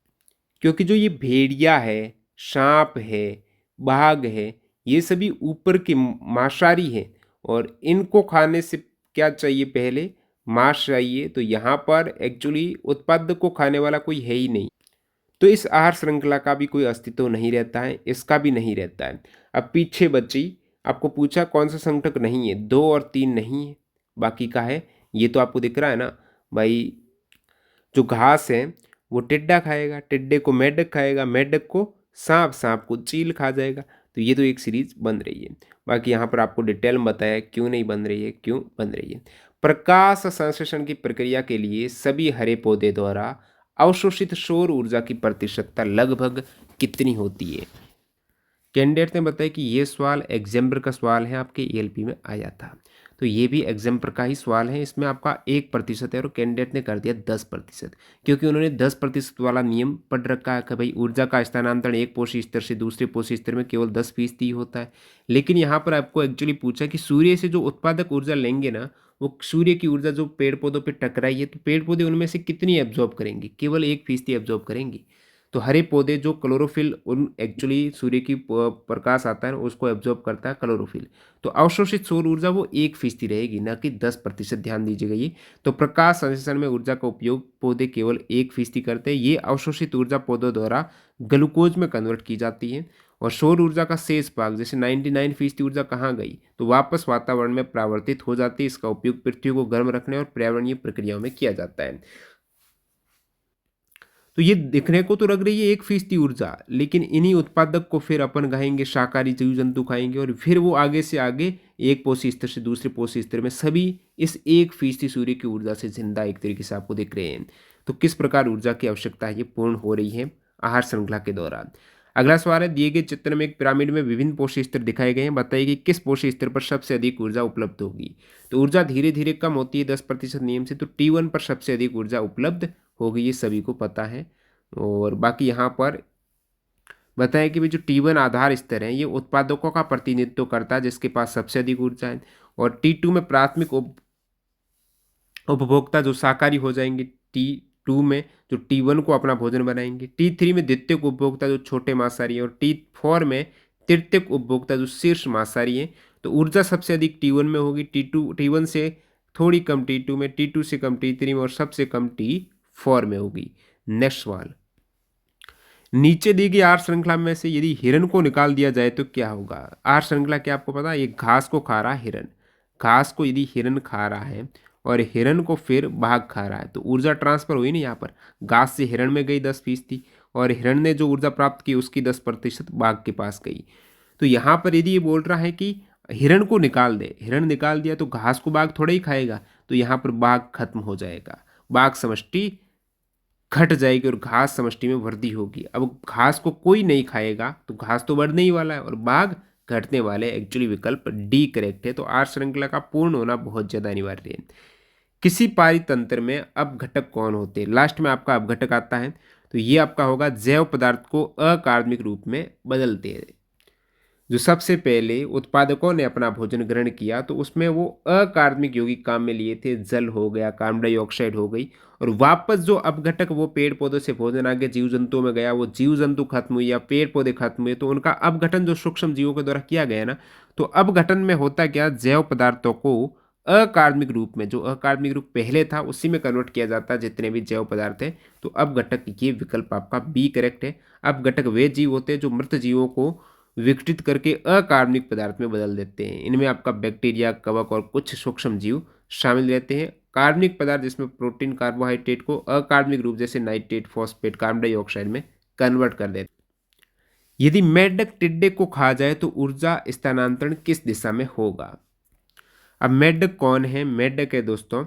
क्योंकि जो ये भेड़िया है, सांप है, बाघ है, ये सभी ऊपर के मांसाहारी हैं, और इनको खाने से क्या चाहिए, पहले मांस चाहिए। तो यहाँ पर एक्चुअली उत्पाद को खाने वाला कोई है ही नहीं, तो इस आहार श्रृंखला का भी कोई अस्तित्व नहीं रहता है, इसका भी नहीं रहता है। अब पीछे बची, आपको पूछा कौन सा संगठक नहीं है, 2 और 3 नहीं है, बाकी का है। ये तो आपको दिख रहा है ना भाई, जो घास है वो टिड्डा खाएगा, टिड्डे को मेढक खाएगा, मेढक को सांप, सांप को चील खा जाएगा। तो ये तो एक सीरीज बन रही है। बाकी यहाँ पर आपको डिटेल में बताया क्यों नहीं बन रही है, क्यों बन रही है। प्रकाश संश्लेषण की प्रक्रिया के लिए सभी हरे पौधे द्वारा अवशोषित सौर ऊर्जा की प्रतिशतता लगभग कितनी होती है। कैंडिडेट ने बताया कि ये सवाल एग्जाम्पल का सवाल है, आपके ELP में आया था। तो ये भी एग्जाम्पल का ही सवाल है, इसमें आपका 1% है, और कैंडिडेट ने कर दिया 10%, क्योंकि उन्होंने 10% वाला नियम पढ़ रखा है कि भाई ऊर्जा का स्थानांतरण एक पोषी स्तर से दूसरे पोषी स्तर में केवल 10% ही होता है। लेकिन यहाँ पर आपको एक्चुअली पूछा कि सूर्य से जो उत्पादक ऊर्जा लेंगे ना, वो सूर्य की ऊर्जा जो पेड़ पौधों पर टकराई है, तो पेड़ पौधे उनमें से कितनी एब्जॉर्ब करेंगे, केवल 1% एब्जॉर्ब करेंगे। तो हरे पौधे जो क्लोरोफिल उन एक्चुअली सूर्य की प्रकाश आता है उसको एब्जॉर्ब करता है क्लोरोफिल। तो अवशोषित सौर ऊर्जा वो 1% रहेगी, ना कि 10%। ध्यान दीजिएगा ये। तो प्रकाश संश्लेषण में ऊर्जा का उपयोग पौधे केवल 1% करते हैं। ये अवशोषित ऊर्जा पौधों द्वारा ग्लूकोज में कन्वर्ट की जाती है। और सौर ऊर्जा का शेष भाग जैसे 99% ऊर्जा कहाँ गई, तो वापस वातावरण में परावर्तित हो जाती है। इसका उपयोग पृथ्वी को गर्म रखने और पर्यावरणीय प्रक्रियाओं में किया जाता है। तो ये दिखने को तो लग रही है 1% ऊर्जा, लेकिन इन्हीं उत्पादक को फिर अपन खाएंगे, शाकाहारी जीव जंतु खाएंगे, और फिर वो आगे से आगे एक पोषी स्तर से दूसरे पोषी स्तर में सभी इस 1% सूर्य की ऊर्जा से जिंदा एक तरीके से आपको दिख रहे हैं। तो किस प्रकार ऊर्जा की आवश्यकता है ये पूर्ण हो रही है आहार श्रृंखला के दौरान। अगला सवाल है, दिए गए चित्र में एक पिरामिड में विभिन्न पोषी स्तर दिखाए गए हैं, बताइए कि किस पोषी स्तर पर सबसे अधिक ऊर्जा उपलब्ध होगी। तो ऊर्जा धीरे धीरे कम होती है 10% नियम से, तो T1 पर सबसे अधिक ऊर्जा उपलब्ध होगी, ये सभी को पता है। और बाकी यहाँ पर बताया कि भाई जो T1 आधार स्तर है ये उत्पादकों का प्रतिनिधित्व करता है जिसके पास सबसे अधिक ऊर्जा है। और T2 में प्राथमिक उपभोक्ता जो शाकाहारी हो जाएंगे, T2 में जो T1 को अपना भोजन बनाएंगे, T3 में द्वितीयक उपभोक्ता जो छोटे मांसाहारी है, और T4 में तृतीयक उपभोक्ता जो शीर्ष मांसाहारी है। तो ऊर्जा सबसे अधिक T1 में होगी, T1 से थोड़ी कम T2 में, T2 से कम T3 में, और सबसे कम T4 में होगी। नेक्स्ट सवाल, नीचे दी गई आहार श्रृंखला में से यदि हिरन को निकाल दिया जाए तो क्या होगा। आहार श्रृंखला क्या आपको पता है, ये घास को खा रहा है हिरन। घास को यदि हिरन खा रहा है और हिरन को फिर बाघ खा रहा है, तो ऊर्जा ट्रांसफर हुई ना यहाँ पर। घास से हिरन में गई 10% और हिरन ने जो ऊर्जा प्राप्त की उसकी 10% बाघ के पास गई। तो यहाँ पर यदि ये बोल रहा है कि हिरन को निकाल दे, हिरन निकाल दिया तो घास को बाघ थोड़ा ही खाएगा, तो यहाँ पर बाघ खत्म हो जाएगा, बाघ समष्टि घट जाएगी और घास समष्टि में वृद्धि होगी। अब घास को कोई नहीं खाएगा तो घास तो बढ़ने ही वाला है और बाघ घटने वाले। एक्चुअली विकल्प डी करेक्ट है। तो आहार श्रृंखला का पूर्ण होना बहुत ज्यादा अनिवार्य है। किसी पारितंत्र में अपघटक कौन होते हैं, लास्ट में आपका अपघटक आता है, तो ये आपका होगा जैव पदार्थ को अकार्बनिक रूप में बदलते हैं। जो सबसे पहले उत्पादकों ने अपना भोजन ग्रहण किया तो उसमें वो अकार्बनिक यौगिक काम में लिए थे, जल हो गया, कार्बन डाइऑक्साइड हो गई, और वापस जो अपघटक वो पेड़ पौधों से भोजन आगे जीव जंतुओं में गया, वो जीव जंतु खत्म हुई या पेड़ पौधे खत्म हुए, तो उनका अपघटन जो सूक्ष्म जीवों के द्वारा किया गया ना, तो अपघटन में होता क्या, जैव पदार्थों को अकार्बनिक रूप में, जो अकार्बनिक रूप पहले था उसी में कन्वर्ट किया जाता है जितने भी जैव पदार्थ है। तो अपघटक, ये विकल्प आपका बी करेक्ट है। अपघटक वे जीव होते हैं जो मृत जीवों को विघटित करके अकार्बनिक पदार्थ में बदल देते हैं। इनमें आपका बैक्टीरिया, कवक और कुछ सूक्ष्म जीव शामिल रहते हैं। कार्बनिक पदार्थ जिसमें प्रोटीन, कार्बोहाइड्रेट को अकार्बनिक रूप जैसे नाइट्रेट, फॉस्फेट, कार्बन डाइऑक्साइड में कन्वर्ट कर देते हैं। यदि मेढक टिड्डे को खा जाए तो ऊर्जा स्थानांतरण किस दिशा में होगा। अब मेढक कौन है, मेढक है दोस्तों,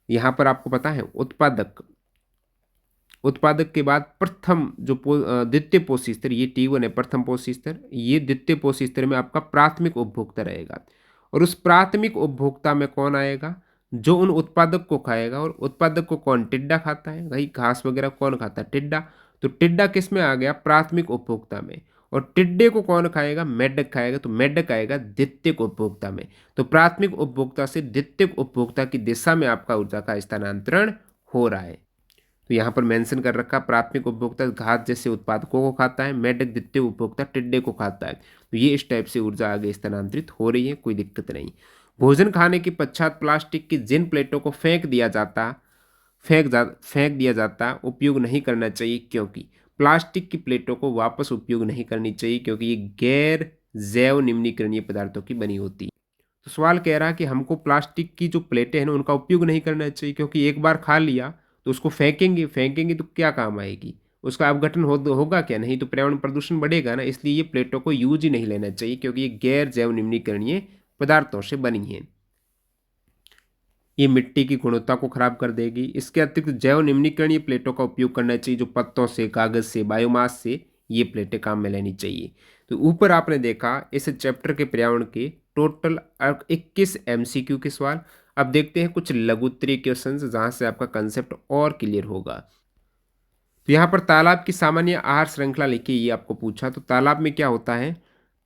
यहां पर आपको पता है उत्पादक। उत्पादक के बाद प्रथम जो द्वितीय पोषी स्तर, ये T1 है प्रथम पोषी स्तर, ये द्वितीय पोषी स्तर में आपका प्राथमिक उपभोक्ता रहेगा। और उस प्राथमिक उपभोक्ता में कौन आएगा, जो उन उत्पादक को खाएगा। और उत्पादक को कौन, टिड्डा खाता है भाई, घास वगैरह कौन खाता है, टिड्डा। तो टिड्डा किस में आ गया, प्राथमिक उपभोक्ता में। और टिड्डे को कौन खाएगा, मेढक खाएगा, तो मेढक आएगा द्वितीय उपभोक्ता में। तो प्राथमिक उपभोक्ता से द्वितीय उपभोक्ता की दिशा में आपका ऊर्जा का स्थानांतरण हो रहा है। तो यहाँ पर मेंशन कर रखा, प्राथमिक उपभोक्ता घास जैसे उत्पादकों को खाता है, मेढक द्वितीय उपभोक्ता टिड्डे को खाता है। तो ये इस टाइप से ऊर्जा आगे स्थानांतरित हो रही है, कोई दिक्कत नहीं। भोजन खाने के पश्चात प्लास्टिक की जिन प्लेटों को फेंक दिया जाता उपयोग नहीं करना चाहिए, क्योंकि प्लास्टिक की प्लेटों को वापस उपयोग नहीं करनी चाहिए, क्योंकि ये गैर जैव निम्नीकरणीय पदार्थों की बनी होती है। तो सवाल कह रहा है कि हमको प्लास्टिक की जो प्लेटें हैं ना उनका उपयोग नहीं करना चाहिए, क्योंकि एक बार खा लिया तो उसको फेंकेंगे फेंकेंगे तो क्या काम आएगी, उसका अपघटन होगा क्या, नहीं तो पर्यावरण प्रदूषण बढ़ेगा ना। इसलिए ये प्लेटों को यूज ही नहीं लेना चाहिए, क्योंकि ये गैर जैव निम्नीकरणीय पदार्थों से बनी है। ये मिट्टी की गुणवत्ता को खराब कर देगी। इसके अतिरिक्त जैव निम्नीकरणीय प्लेटों का उपयोग करना चाहिए, जो पत्तों से, कागज से, बायोमास से ये प्लेटें काम में लेनी चाहिए। तो ऊपर आपने देखा इस चैप्टर के पर्यावरण के टोटल 21 MCQ के सवाल। अब देखते हैं कुछ लघु उत्तरीय क्वेश्चन जहां से आपका कंसेप्ट और क्लियर होगा। तो यहाँ पर तालाब की सामान्य आहार श्रृंखला लिखी, ये आपको पूछा। तो तालाब में क्या होता है,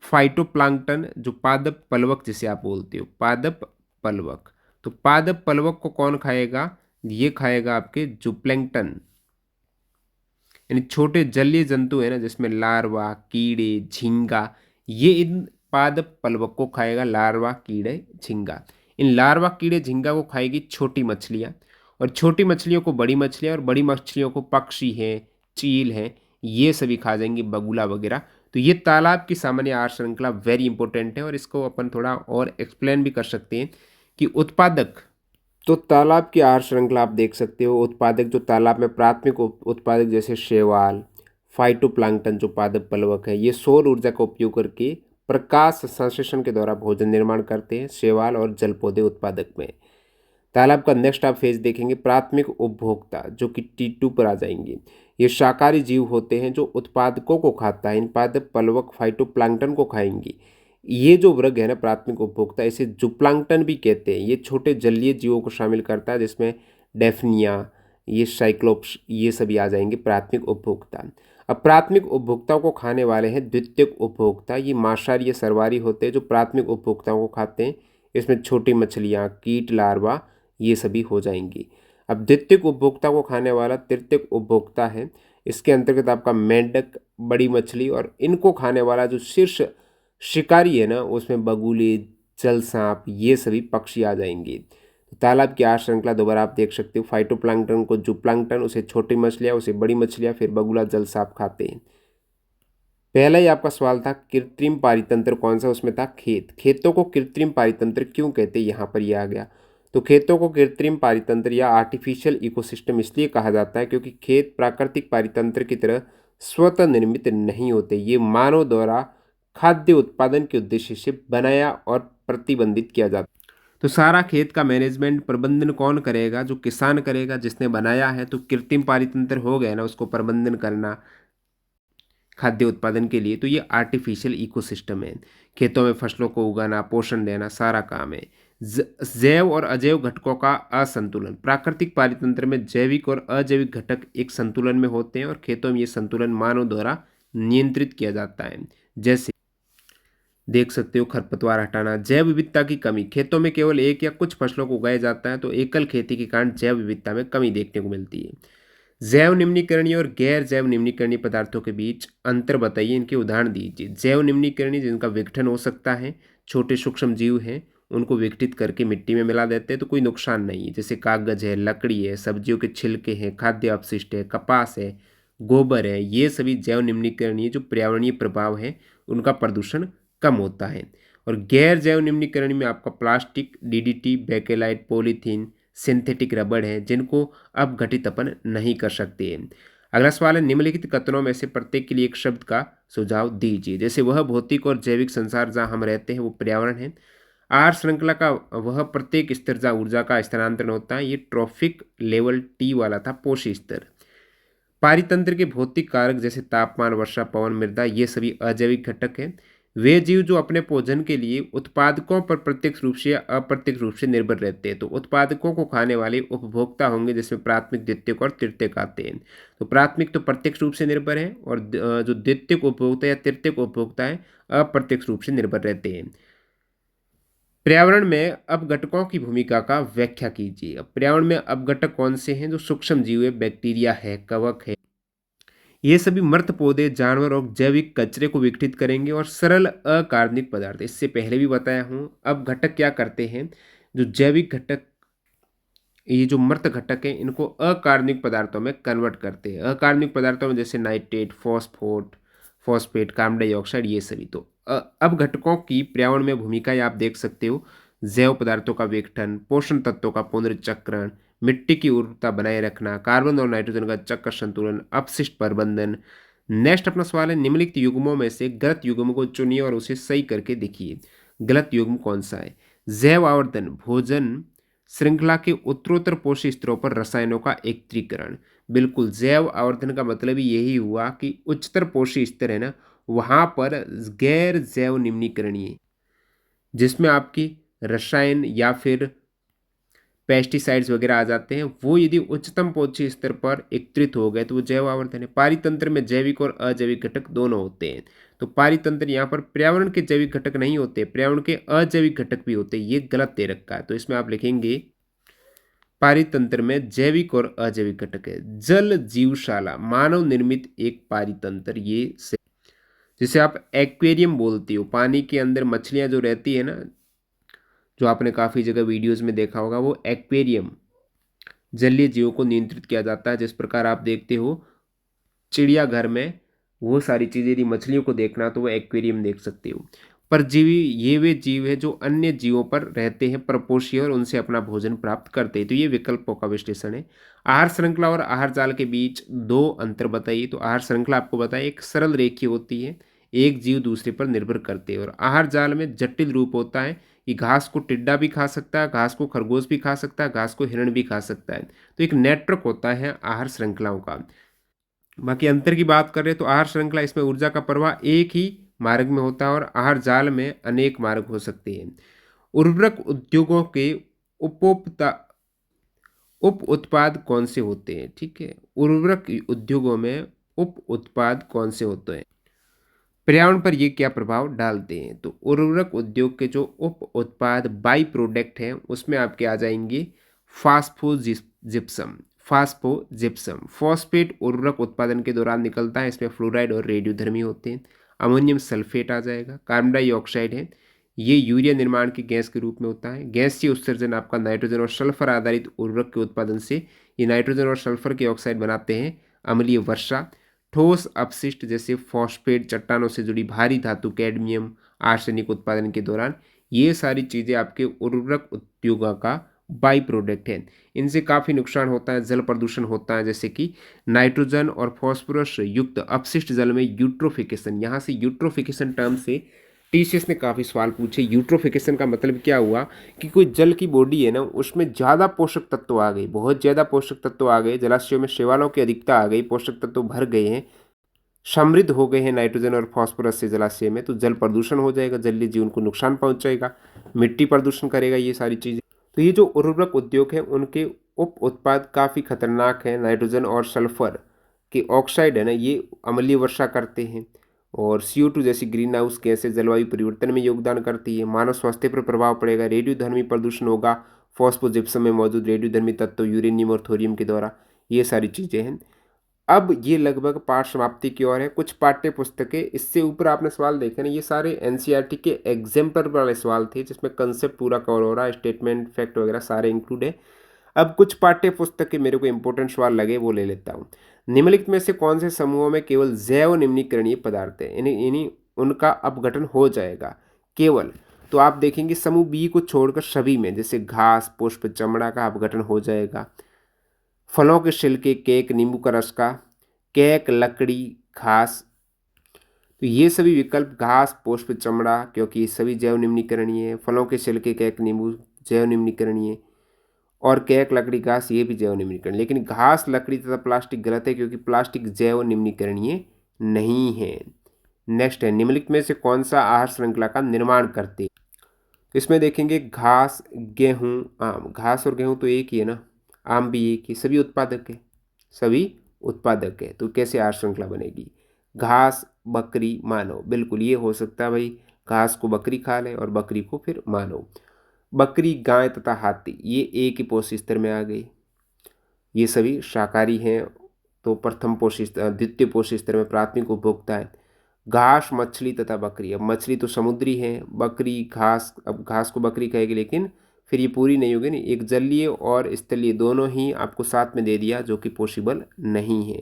फाइटोप्लांक्टन, जो पादप पलवक जिसे आप बोलते हो, पादप पलवक। तो पादप पलवक को कौन खाएगा, ये खाएगा आपके जूप्लैंक्टन। यानी छोटे जलीय जंतु है ना, जिसमें लार्वा, कीड़े, झींगा, ये इन पादप प्लवक को खाएगा। लार्वा, कीड़े, झींगा, इन लार्वा, कीड़े, झींगा को खाएगी छोटी मछलियाँ, और छोटी मछलियों को बड़ी मछलियाँ, और बड़ी मछलियों को पक्षी हैं, चील हैं, ये सभी खा जाएंगी, बगुला वगैरह। तो ये तालाब की सामान्य आहार श्रृंखला वेरी इंपॉर्टेंट है, और इसको अपन थोड़ा और एक्सप्लेन भी कर सकते हैं कि उत्पादक, तो तालाब की आहार श्रृंखला आप देख सकते हो। उत्पादक जो तालाब में प्राथमिक उत्पादक जैसे शैवाल, फाइटोप्लैंक्टन जो पादप प्लवक है, ये सौर ऊर्जा का उपयोग करके प्रकाश संश्लेषण के द्वारा भोजन निर्माण करते हैं, शैवाल और जल पौधे उत्पादक में। तालाब का नेक्स्ट आप फेज देखेंगे, प्राथमिक उपभोक्ता जो कि T2 पर आ जाएंगे। ये शाकाहारी जीव होते हैं जो उत्पादकों को खाता है, इन पादप प्लवक फाइटोप्लैंक्टन को खाएंगी। ये जो वर्ग है ना प्राथमिक उपभोक्ता, इसे जूप्लांक्टन भी कहते हैं। ये छोटे जलीय जीवों को शामिल करता है, जिसमें डेफनिया, ये साइक्लोप्स, ये सभी आ जाएंगे प्राथमिक उपभोक्ता। अब प्राथमिक उपभोक्ताओं को खाने वाले हैं द्वितीयक उपभोक्ता। ये मांसाहारी या सर्वाहारी होते हैं जो प्राथमिक उपभोक्ताओं को खाते हैं। इसमें छोटी मछलियाँ, कीट, लार्वा, ये सभी हो जाएंगी। अब द्वितीयक उपभोक्ता को खाने वाला तृतीयक उपभोक्ता है। इसके अंतर्गत आपका मेंढक, बड़ी मछली, और इनको खाने वाला जो शीर्ष शिकारी है ना, उसमें बगुले, जल सांप, ये सभी पक्षी आ जाएंगे। तो तालाब की आहार श्रृंखला दोबारा आप देख सकते हो। फाइटोप्लैंक्टन को जूप्लांक्टन, उसे छोटी मछलियाँ, उसे बड़ी मछलियाँ, फिर बगुला, जल सांप खाते हैं। पहला ही आपका सवाल था कृत्रिम पारितंत्र कौन सा, उसमें था खेत। खेतों को कृत्रिम पारितंत्र क्यों कहते हैं, यहाँ पर यह आ गया। तो खेतों को कृत्रिम पारितंत्र या आर्टिफिशियल इकोसिस्टम इसलिए कहा जाता है क्योंकि खेत प्राकृतिक पारितंत्र की तरह स्वतः निर्मित नहीं होते। ये मानव द्वारा खाद्य उत्पादन के उद्देश्य से बनाया और प्रतिबंधित किया जाता है। तो सारा खेत का मैनेजमेंट, प्रबंधन कौन करेगा, जो किसान करेगा, जिसने बनाया है। तो कृत्रिम पारितंत्र हो गया ना, उसको प्रबंधन करना खाद्य उत्पादन के लिए, तो ये आर्टिफिशियल इकोसिस्टम है। खेतों में फसलों को उगाना, पोषण देना, सारा काम है। जैव और अजैव घटकों का असंतुलन। प्राकृतिक पारितंत्र में जैविक और अजैविक घटक एक संतुलन में होते हैं, और खेतों में ये संतुलन मानव द्वारा नियंत्रित किया जाता है। जैसे देख सकते हो खरपतवार हटाना। जैव विविधता की कमी। खेतों में केवल एक या कुछ फसलों को उगाया जाता है, तो एकल खेती के कारण जैव विविधता में कमी देखने को मिलती है। जैव निम्नीकरणीय और गैर जैव निम्नीकरणीय पदार्थों के बीच अंतर बताइए, इनके उदाहरण दीजिए। जैव निम्नीकरणीय जिनका विघटन हो सकता है, छोटे सूक्ष्म जीव हैं, उनको विघटित करके मिट्टी में मिला देते हैं तो कोई नुकसान नहीं है। जैसे कागज है, लकड़ी है, सब्जियों के छिलके हैं, खाद्य अपशिष्ट है, कपास है, गोबर है, ये सभी जैव निम्नीकरणीय जो पर्यावरणीय प्रभाव है उनका प्रदूषण कम होता है। और गैर जैव निम्नीकरणीय में आपका plastic, DDT, bakelite, polythene, synthetic रबड़ है, जिनको अब घटित अपन नहीं कर सकते हैं। अगला सवाल है, निम्नलिखित कथनों में से प्रत्येक के लिए एक शब्द का सुझाव दीजिए। जैसे वह भौतिक और जैविक संसार जहाँ हम रहते हैं वो पर्यावरण है। आहार श्रृंखला का वह प्रत्येक स्तर जहाँ ऊर्जा का स्थानांतरण होता है, ये ट्रॉफिक लेवल T वाला था, पोषी स्तर। पारितंत्र के भौतिक कारक जैसे तापमान, वर्षा, पवन, मृदा, ये सभी अजैविक घटक हैं। वे जीव जो अपने भोजन के लिए उत्पादकों पर प्रत्यक्ष रूप से या अप्रत्यक्ष रूप से निर्भर रहते हैं। तो उत्पादकों को खाने वाले उपभोक्ता होंगे, जिसमें प्राथमिक, द्वितीयक और तृतीयक आते हैं। तो प्राथमिक तो प्रत्यक्ष रूप से निर्भर है, और जो द्वितीयक उपभोक्ता या तृतीयक उपभोक्ता है, अप्रत्यक्ष रूप से निर्भर रहते हैं। पर्यावरण में अपघटकों की भूमिका का व्याख्या कीजिए। अब पर्यावरण में अपघटक कौन से हैं, जो सूक्ष्म जीव है, बैक्टीरिया है, कवक है, ये सभी मृत पौधे, जानवर और जैविक कचरे को विघटित करेंगे, और सरल अकार्बनिक पदार्थ, इससे पहले भी बताया हूँ। अब घटक क्या करते हैं, जो जैविक घटक, ये जो मृत घटक हैं, इनको अकार्बनिक पदार्थों में कन्वर्ट करते हैं। अकार्बनिक पदार्थों में जैसे नाइट्रेट, फॉस्फेट, कार्बन डाइऑक्साइड, ये सभी। तो अब घटकों की पर्यावरण में भूमिका आप देख सकते हो। जैव पदार्थों का विघटन, पोषण तत्वों का पुनर्चक्रण, मिट्टी की उर्वरता बनाए रखना, कार्बन और नाइट्रोजन का चक्र संतुलन, अपशिष्ट प्रबंधन। नेक्स्ट अपना सवाल है, निम्नलिखित युग्मों में से गलत युग्म को चुनिए और उसे सही करके देखिए। गलत युग्म कौन सा है। जैव आवर्धन, भोजन श्रृंखला के उत्तरोत्तर पोषी स्तरों पर रसायनों का एकत्रीकरण। बिल्कुल, जैव आवर्धन का मतलब ही यही हुआ कि उच्चतर पोषी स्तर है ना, वहाँ पर गैर जैव निम्नीकरणीय, जिसमें आपकी रसायन या फिर पेस्टिसाइड्स वगैरह आ जाते हैं, वो यदि उच्चतम पोषी स्तर पर एकत्रित हो गए तो वो जैव आवर्धन है। पारितंत्र में जैविक और अजैविक घटक दोनों होते हैं। तो पारितंत्र यहाँ पर पर्यावरण के जैविक घटक नहीं होते, पर्यावरण के अजैविक घटक भी होते हैं, ये गलत दे रखा है। तो इसमें आप लिखेंगे पारितंत्र में जैविक और अजैविक घटक है। जल जीवशाला मानव निर्मित एक पारितंत्र, जिसे आप एक्वेरियम बोलते हो। पानी के अंदर मछलियां जो रहती है ना, जो आपने काफ़ी जगह वीडियोस में देखा होगा, वो एक्वेरियम जलीय जीवों को नियंत्रित किया जाता है। जिस प्रकार आप देखते हो चिड़ियाघर में, वो सारी चीज़ें, यदि मछलियों को देखना तो वो एक्वेरियम देख सकते हो। परजीवी ये वे जीव है जो अन्य जीवों पर रहते हैं, परपोषी, और उनसे अपना भोजन प्राप्त करते हैं। तो ये विकल्पों का विश्लेषण है। आहार श्रृंखला और आहार जाल के बीच दो अंतर बताइए। तो आहार श्रृंखला आपको बताइए एक सरल रेखीय होती है, एक जीव दूसरे पर निर्भर करते हैं, और आहार जाल में जटिल रूप होता है कि घास को टिड्डा भी खा सकता है, घास को खरगोश भी खा सकता है, घास को हिरण भी खा सकता है। तो एक नेटवर्क होता है आहार श्रृंखलाओं का। बाकी अंतर की बात करें तो आहार श्रृंखला, इसमें ऊर्जा का प्रवाह एक ही मार्ग में होता है, और आहार जाल में अनेक मार्ग हो सकते हैं। उर्वरक उद्योगों के उपोपता उप उत्पाद कौन से होते हैं? ठीक है, उर्वरक उद्योगों में उप उत्पाद कौन से होते हैं? पर्यावरण पर ये क्या प्रभाव डालते हैं? तो उर्वरक उद्योग के जो उप उत्पाद बाई प्रोडक्ट हैं, उसमें आपके आ जाएंगे फास्फोजिप्सम। फास्फोजिप्सम फॉस्फेट उर्वरक उत्पादन के दौरान निकलता है, इसमें फ्लोराइड और रेडियोधर्मी होते हैं। अमोनियम सल्फेट आ जाएगा। कार्बन डाइऑक्साइड है, ये यूरिया निर्माण की गैस के रूप में होता है। गैसीय उत्सर्जन आपका नाइट्रोजन और सल्फर आधारित उर्वरक के उत्पादन से ये नाइट्रोजन और सल्फर के ऑक्साइड बनाते हैं। अम्लीय वर्षा, ठोस अपशिष्ट जैसे फॉस्फेट, चट्टानों से जुड़ी भारी धातु कैडमियम, आर्सेनिक उत्पादन के दौरान, ये सारी चीज़ें आपके उर्वरक उद्योगों का बाई प्रोडक्ट है। इनसे काफ़ी नुकसान होता है, जल प्रदूषण होता है, जैसे कि नाइट्रोजन और फॉस्फोरस युक्त अपशिष्ट जल में यूट्रोफिकेशन। यहाँ से यूट्रोफिकेशन टर्म से टीसीएस ने काफ़ी सवाल पूछे। यूट्रोफिकेशन का मतलब क्या हुआ कि कोई जल की बॉडी है ना, उसमें ज़्यादा पोषक तत्व आ गए, बहुत ज़्यादा पोषक तत्व आ गए, जलाशयों में शैवालों की अधिकता आ गई, पोषक तत्व भर गए हैं, समृद्ध हो गए हैं नाइट्रोजन और फास्फोरस से जलाशय में, तो जल प्रदूषण हो जाएगा, जलीय जीवन को नुकसान पहुंचाएगा, मिट्टी प्रदूषण करेगा, ये सारी चीज़ें। तो ये जो उर्वरक उद्योग है, उनके उप उत्पाद काफ़ी खतरनाक हैं। नाइट्रोजन और सल्फर के ऑक्साइड है ना, ये अम्लीय वर्षा करते हैं, और CO2 जैसी ग्रीन हाउस गैसें जलवायु परिवर्तन में योगदान करती है। मानव स्वास्थ्य पर प्रभाव पड़ेगा, रेडियोधर्मी प्रदूषण होगा, फॉस्फोजिप्सम में मौजूद रेडियोधर्मी तत्व यूरेनियम और थोरियम के द्वारा, ये सारी चीज़ें हैं। अब ये लगभग पाठ समाप्ति की ओर है। कुछ पाठ्य पुस्तकें, इससे ऊपर आपने सवाल देखे ना, ये सारे एनसीईआरटी के एग्जाम्पल वाले सवाल थे, जिसमें कंसेप्ट पूरा कवर हो रहा है, स्टेटमेंट फैक्ट वगैरह सारे इंक्लूड है। अब कुछ पाठ्य पुस्तकें मेरे को इंपॉर्टेंट सवाल लगे, वो ले लेता हूँ। निम्नलिखित में से कौन से समूहों में केवल जैव निम्नीकरणीय पदार्थ है, यानी उनका अपघटन हो जाएगा केवल? तो आप देखेंगे समूह बी को छोड़कर सभी में, जैसे घास, पुष्प, चमड़ा का अपघटन हो जाएगा। फलों के छिलके, केक, नींबू का रस का, केक, लकड़ी, घास, तो ये सभी विकल्प घास, पुष्प, चमड़ा, क्योंकि ये सभी जैव निम्नीकरणीय है। फलों के छिलके, केक, नींबू जैव निम्नीकरणीय, और केक, लकड़ी, घास ये भी जैव निम्नीकरण। लेकिन घास, लकड़ी तथा प्लास्टिक गलत है, क्योंकि प्लास्टिक जैव निम्नीकरणीय नहीं है। नेक्स्ट है, निम्नलिखित में से कौन सा आहार श्रृंखला का निर्माण करते हैं? तो इसमें देखेंगे घास, गेहूँ, आम। घास और गेहूँ तो एक ही है ना, आम भी एक ही, सभी उत्पादक है, सभी उत्पादक है। तो कैसे आहार श्रृंखला बनेगी? घास, बकरी, मानव, बिल्कुल ये हो सकता है भाई, घास को बकरी खा ले और बकरी को फिर मानव। बकरी, गाय तथा हाथी ये एक ही पोष स्तर में आ गई, ये सभी शाकाहारी हैं। तो प्रथम पोष स्तर, द्वितीय पोष स्तर में प्राथमिक उपभोक्ता है। घास, मछली तथा बकरी, अब मछली तो समुद्री है, बकरी घास, अब घास को बकरी कहेगी, लेकिन फिर ये पूरी नहीं होगी, नहीं, एक जलीय और स्थलीय दोनों ही आपको साथ में दे दिया, जो कि पॉसिबल नहीं है।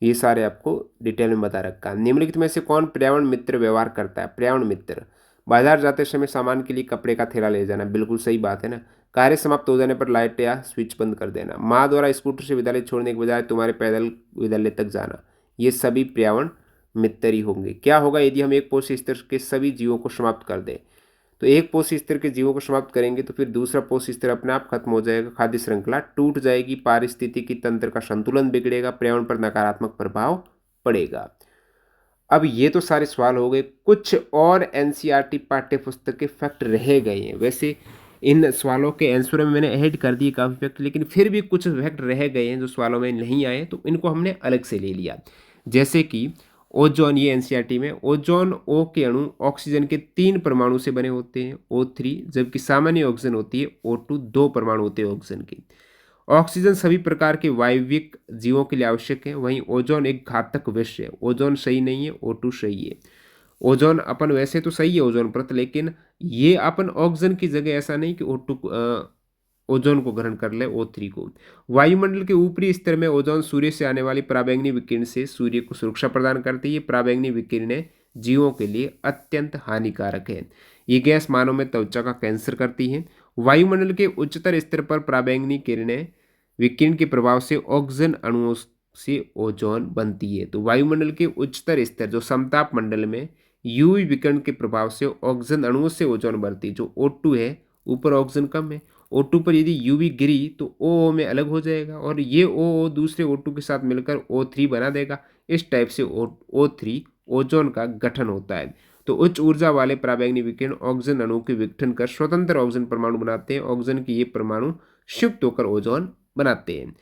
ये सारे आपको डिटेल में बता रखा है। निम्नलिखित में से कौन पर्यावरण मित्र व्यवहार करता है? पर्यावरण मित्र, बाजार जाते समय सामान के लिए कपड़े का थैला ले जाना, बिल्कुल सही बात है ना। कार्य समाप्त हो जाने पर लाइट या स्विच बंद कर देना। माँ द्वारा स्कूटर से विद्यालय छोड़ने के बजाय तुम्हारे पैदल विद्यालय तक जाना, ये सभी पर्यावरण मित्र ही होंगे। क्या होगा यदि हम एक पोष स्तर के सभी जीवों को समाप्त कर दें? तो एक पोष स्तर के जीवों को समाप्त करेंगे तो फिर दूसरा पोष स्तर अपने आप खत्म हो जाएगा, खाद्य श्रृंखला टूट जाएगी, पारिस्थितिकी तंत्र का संतुलन बिगड़ेगा, पर्यावरण पर नकारात्मक प्रभाव पड़ेगा। अब ये तो सारे सवाल हो गए। कुछ और एनसीईआरटी पाठ्य पुस्तक के फैक्ट रह गए हैं। वैसे इन सवालों के आंसर में मैंने ऐड कर दिए काफ़ी फैक्ट, लेकिन फिर भी कुछ फैक्ट रह गए हैं जो सवालों में नहीं आए, तो इनको हमने अलग से ले लिया। जैसे कि ओजोन, ये एनसीईआरटी में, ओजोन ओ के अणु ऑक्सीजन के 3 परमाणु से बने होते हैं O3, जबकि सामान्य ऑक्सीजन होती है O2, 2 परमाणु होते हैं ऑक्सीजन के। ऑक्सीजन सभी प्रकार के वायविक जीवों के लिए आवश्यक है, वहीं ओजोन एक घातक विष है। ओजोन सही नहीं है, O2 सही है। ओजोन अपन वैसे तो सही है ओजोन परत, लेकिन ये अपन ऑक्सीजन की जगह ऐसा नहीं कि O2 ओजोन को ग्रहण कर ले, O3 को। वायुमंडल के ऊपरी स्तर में ओजोन सूर्य से आने वाली पराबैंगनी विकिरण से सूर्य को सुरक्षा प्रदान करती है। ये पराबैंगनी विकिरणें जीवों के लिए अत्यंत हानिकारक है। ये गैस मानव में त्वचा का कैंसर करती है। वायुमंडल के उच्चतर स्तर पर पराबैंगनी किरणें विकिरण के प्रभाव से ऑक्सीजन अणुओं से ओजोन बनती है। तो वायुमंडल के उच्चतर स्तर जो समताप मंडल में यूवी विकिरण के प्रभाव से ऑक्सीजन अणुओं से ओजोन बनती है। जो O2 है, ऊपर ऑक्सीजन कम है, O2 पर यदि यूवी गिरी तो OO में अलग हो जाएगा और ये OO दूसरे O2 के साथ मिलकर O3 बना देगा। इस टाइप से O3 ओजोन का गठन होता है। तो उच्च ऊर्जा वाले पराबैंगनी विकिरण ऑक्सीजन अणु के विघटन कर स्वतंत्र ऑक्सीजन परमाणु बनाते हैं। ऑक्सीजन के ये परमाणु क्षिप्त होकर ओजोन बनाते हैं।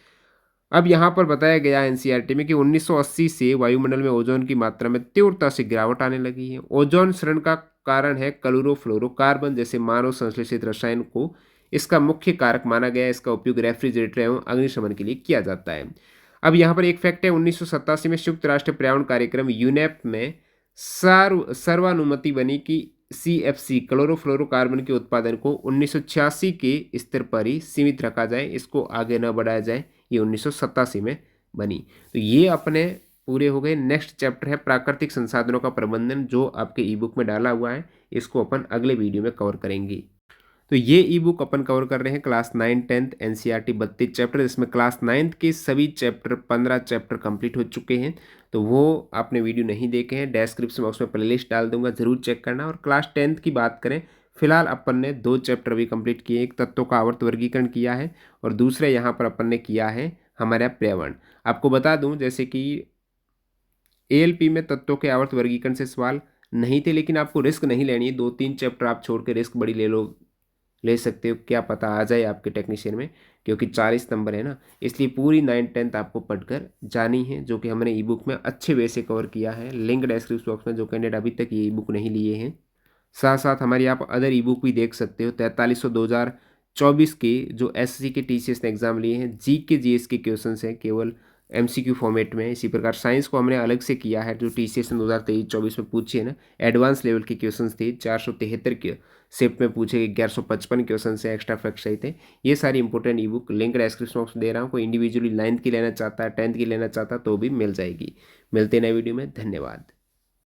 अब यहाँ पर बताया गया एनसीईआरटी में कि 1980 से वायुमंडल में ओजोन की मात्रा में तीव्रता से गिरावट आने लगी है। ओजोन क्षरण का कारण है क्लोरोफ्लोरोकार्बन जैसे मानव संश्लेषित रसायन को इसका मुख्य कारक माना गया है। इसका उपयोग रेफ्रिजरेटर एवं अग्निशमन के लिए किया जाता है। अब यहाँ पर एक फैक्ट है, 1987 में संयुक्त राष्ट्र पर्यावरण कार्यक्रम यूनेप में सर्वानुमति बनी कि CFC क्लोरोफ्लोरोकार्बन के उत्पादन को 1986 के स्तर पर ही सीमित रखा जाए, इसको आगे न बढ़ाया जाए। ये 1987 में बनी। तो ये अपने पूरे हो गए। नेक्स्ट चैप्टर है प्राकृतिक संसाधनों का प्रबंधन, जो आपके ई बुक में डाला हुआ है। इसको अपन अगले वीडियो में कवर करेंगे। तो ये ई बुक अपन कवर कर रहे हैं क्लास 9 10th एनसीईआरटी 32 चैप्टर, इसमें क्लास 9th के सभी चैप्टर 15 चैप्टर कंप्लीट हो चुके हैं। तो वो आपने वीडियो नहीं देखे हैं, डिस्क्रिप्शन बॉक्स में प्लेलिस्ट डाल दूंगा, जरूर चेक करना। और क्लास 10th की बात करें, फिलहाल अपन ने 2 चैप्टर भी कंप्लीट किए। एक तत्वों का आवर्त वर्गीकरण किया है और दूसरा यहाँ पर अपन ने किया है हमारा पर्यावरण। आपको बता दूँ जैसे कि ALP में तत्वों के आवर्त वर्गीकरण से सवाल नहीं थे, लेकिन आपको रिस्क नहीं लेनी है। 2-3 चैप्टर आप छोड़ के रिस्क बड़ी ले सकते हो, क्या पता आ जाए आपके टेक्नीशियन में, क्योंकि 40 नंबर है ना। इसलिए पूरी 9 10th आपको पढ़कर जानी है, जो कि हमने ई बुक में अच्छे वे से कवर किया है। लिंक डिस्क्रिप्शन बॉक्स में, जो कैंडिडेट अभी तक ये ई बुक नहीं लिए हैं। साथ साथ हमारी आप अदर ई बुक भी देख सकते हो। 4300 2024 के जो SSC के TCS ने एग्जाम लिए हैं, GK GS के क्वेश्चन हैं, केवल MCQ फॉर्मेट में। इसी प्रकार साइंस को हमने अलग से किया है, जो TCS ने 2023-24 में पूछे है ना, एडवांस लेवल के क्वेश्चन थे। 473 के शिफ्ट में पूछे गए, 1155 क्वेश्चन से एक्स्ट्रा फैक्ट सही थे। ये सारी इंपॉर्टेंट ई बुक लिंक डिस्क्रिप्शन बॉक्स में दे रहा हूँ। कोई इंडिविजुअली 9th की लेना चाहता है, 10th की लेना चाहता है तो भी मिल जाएगी। मिलते हैं नए वीडियो में, धन्यवाद।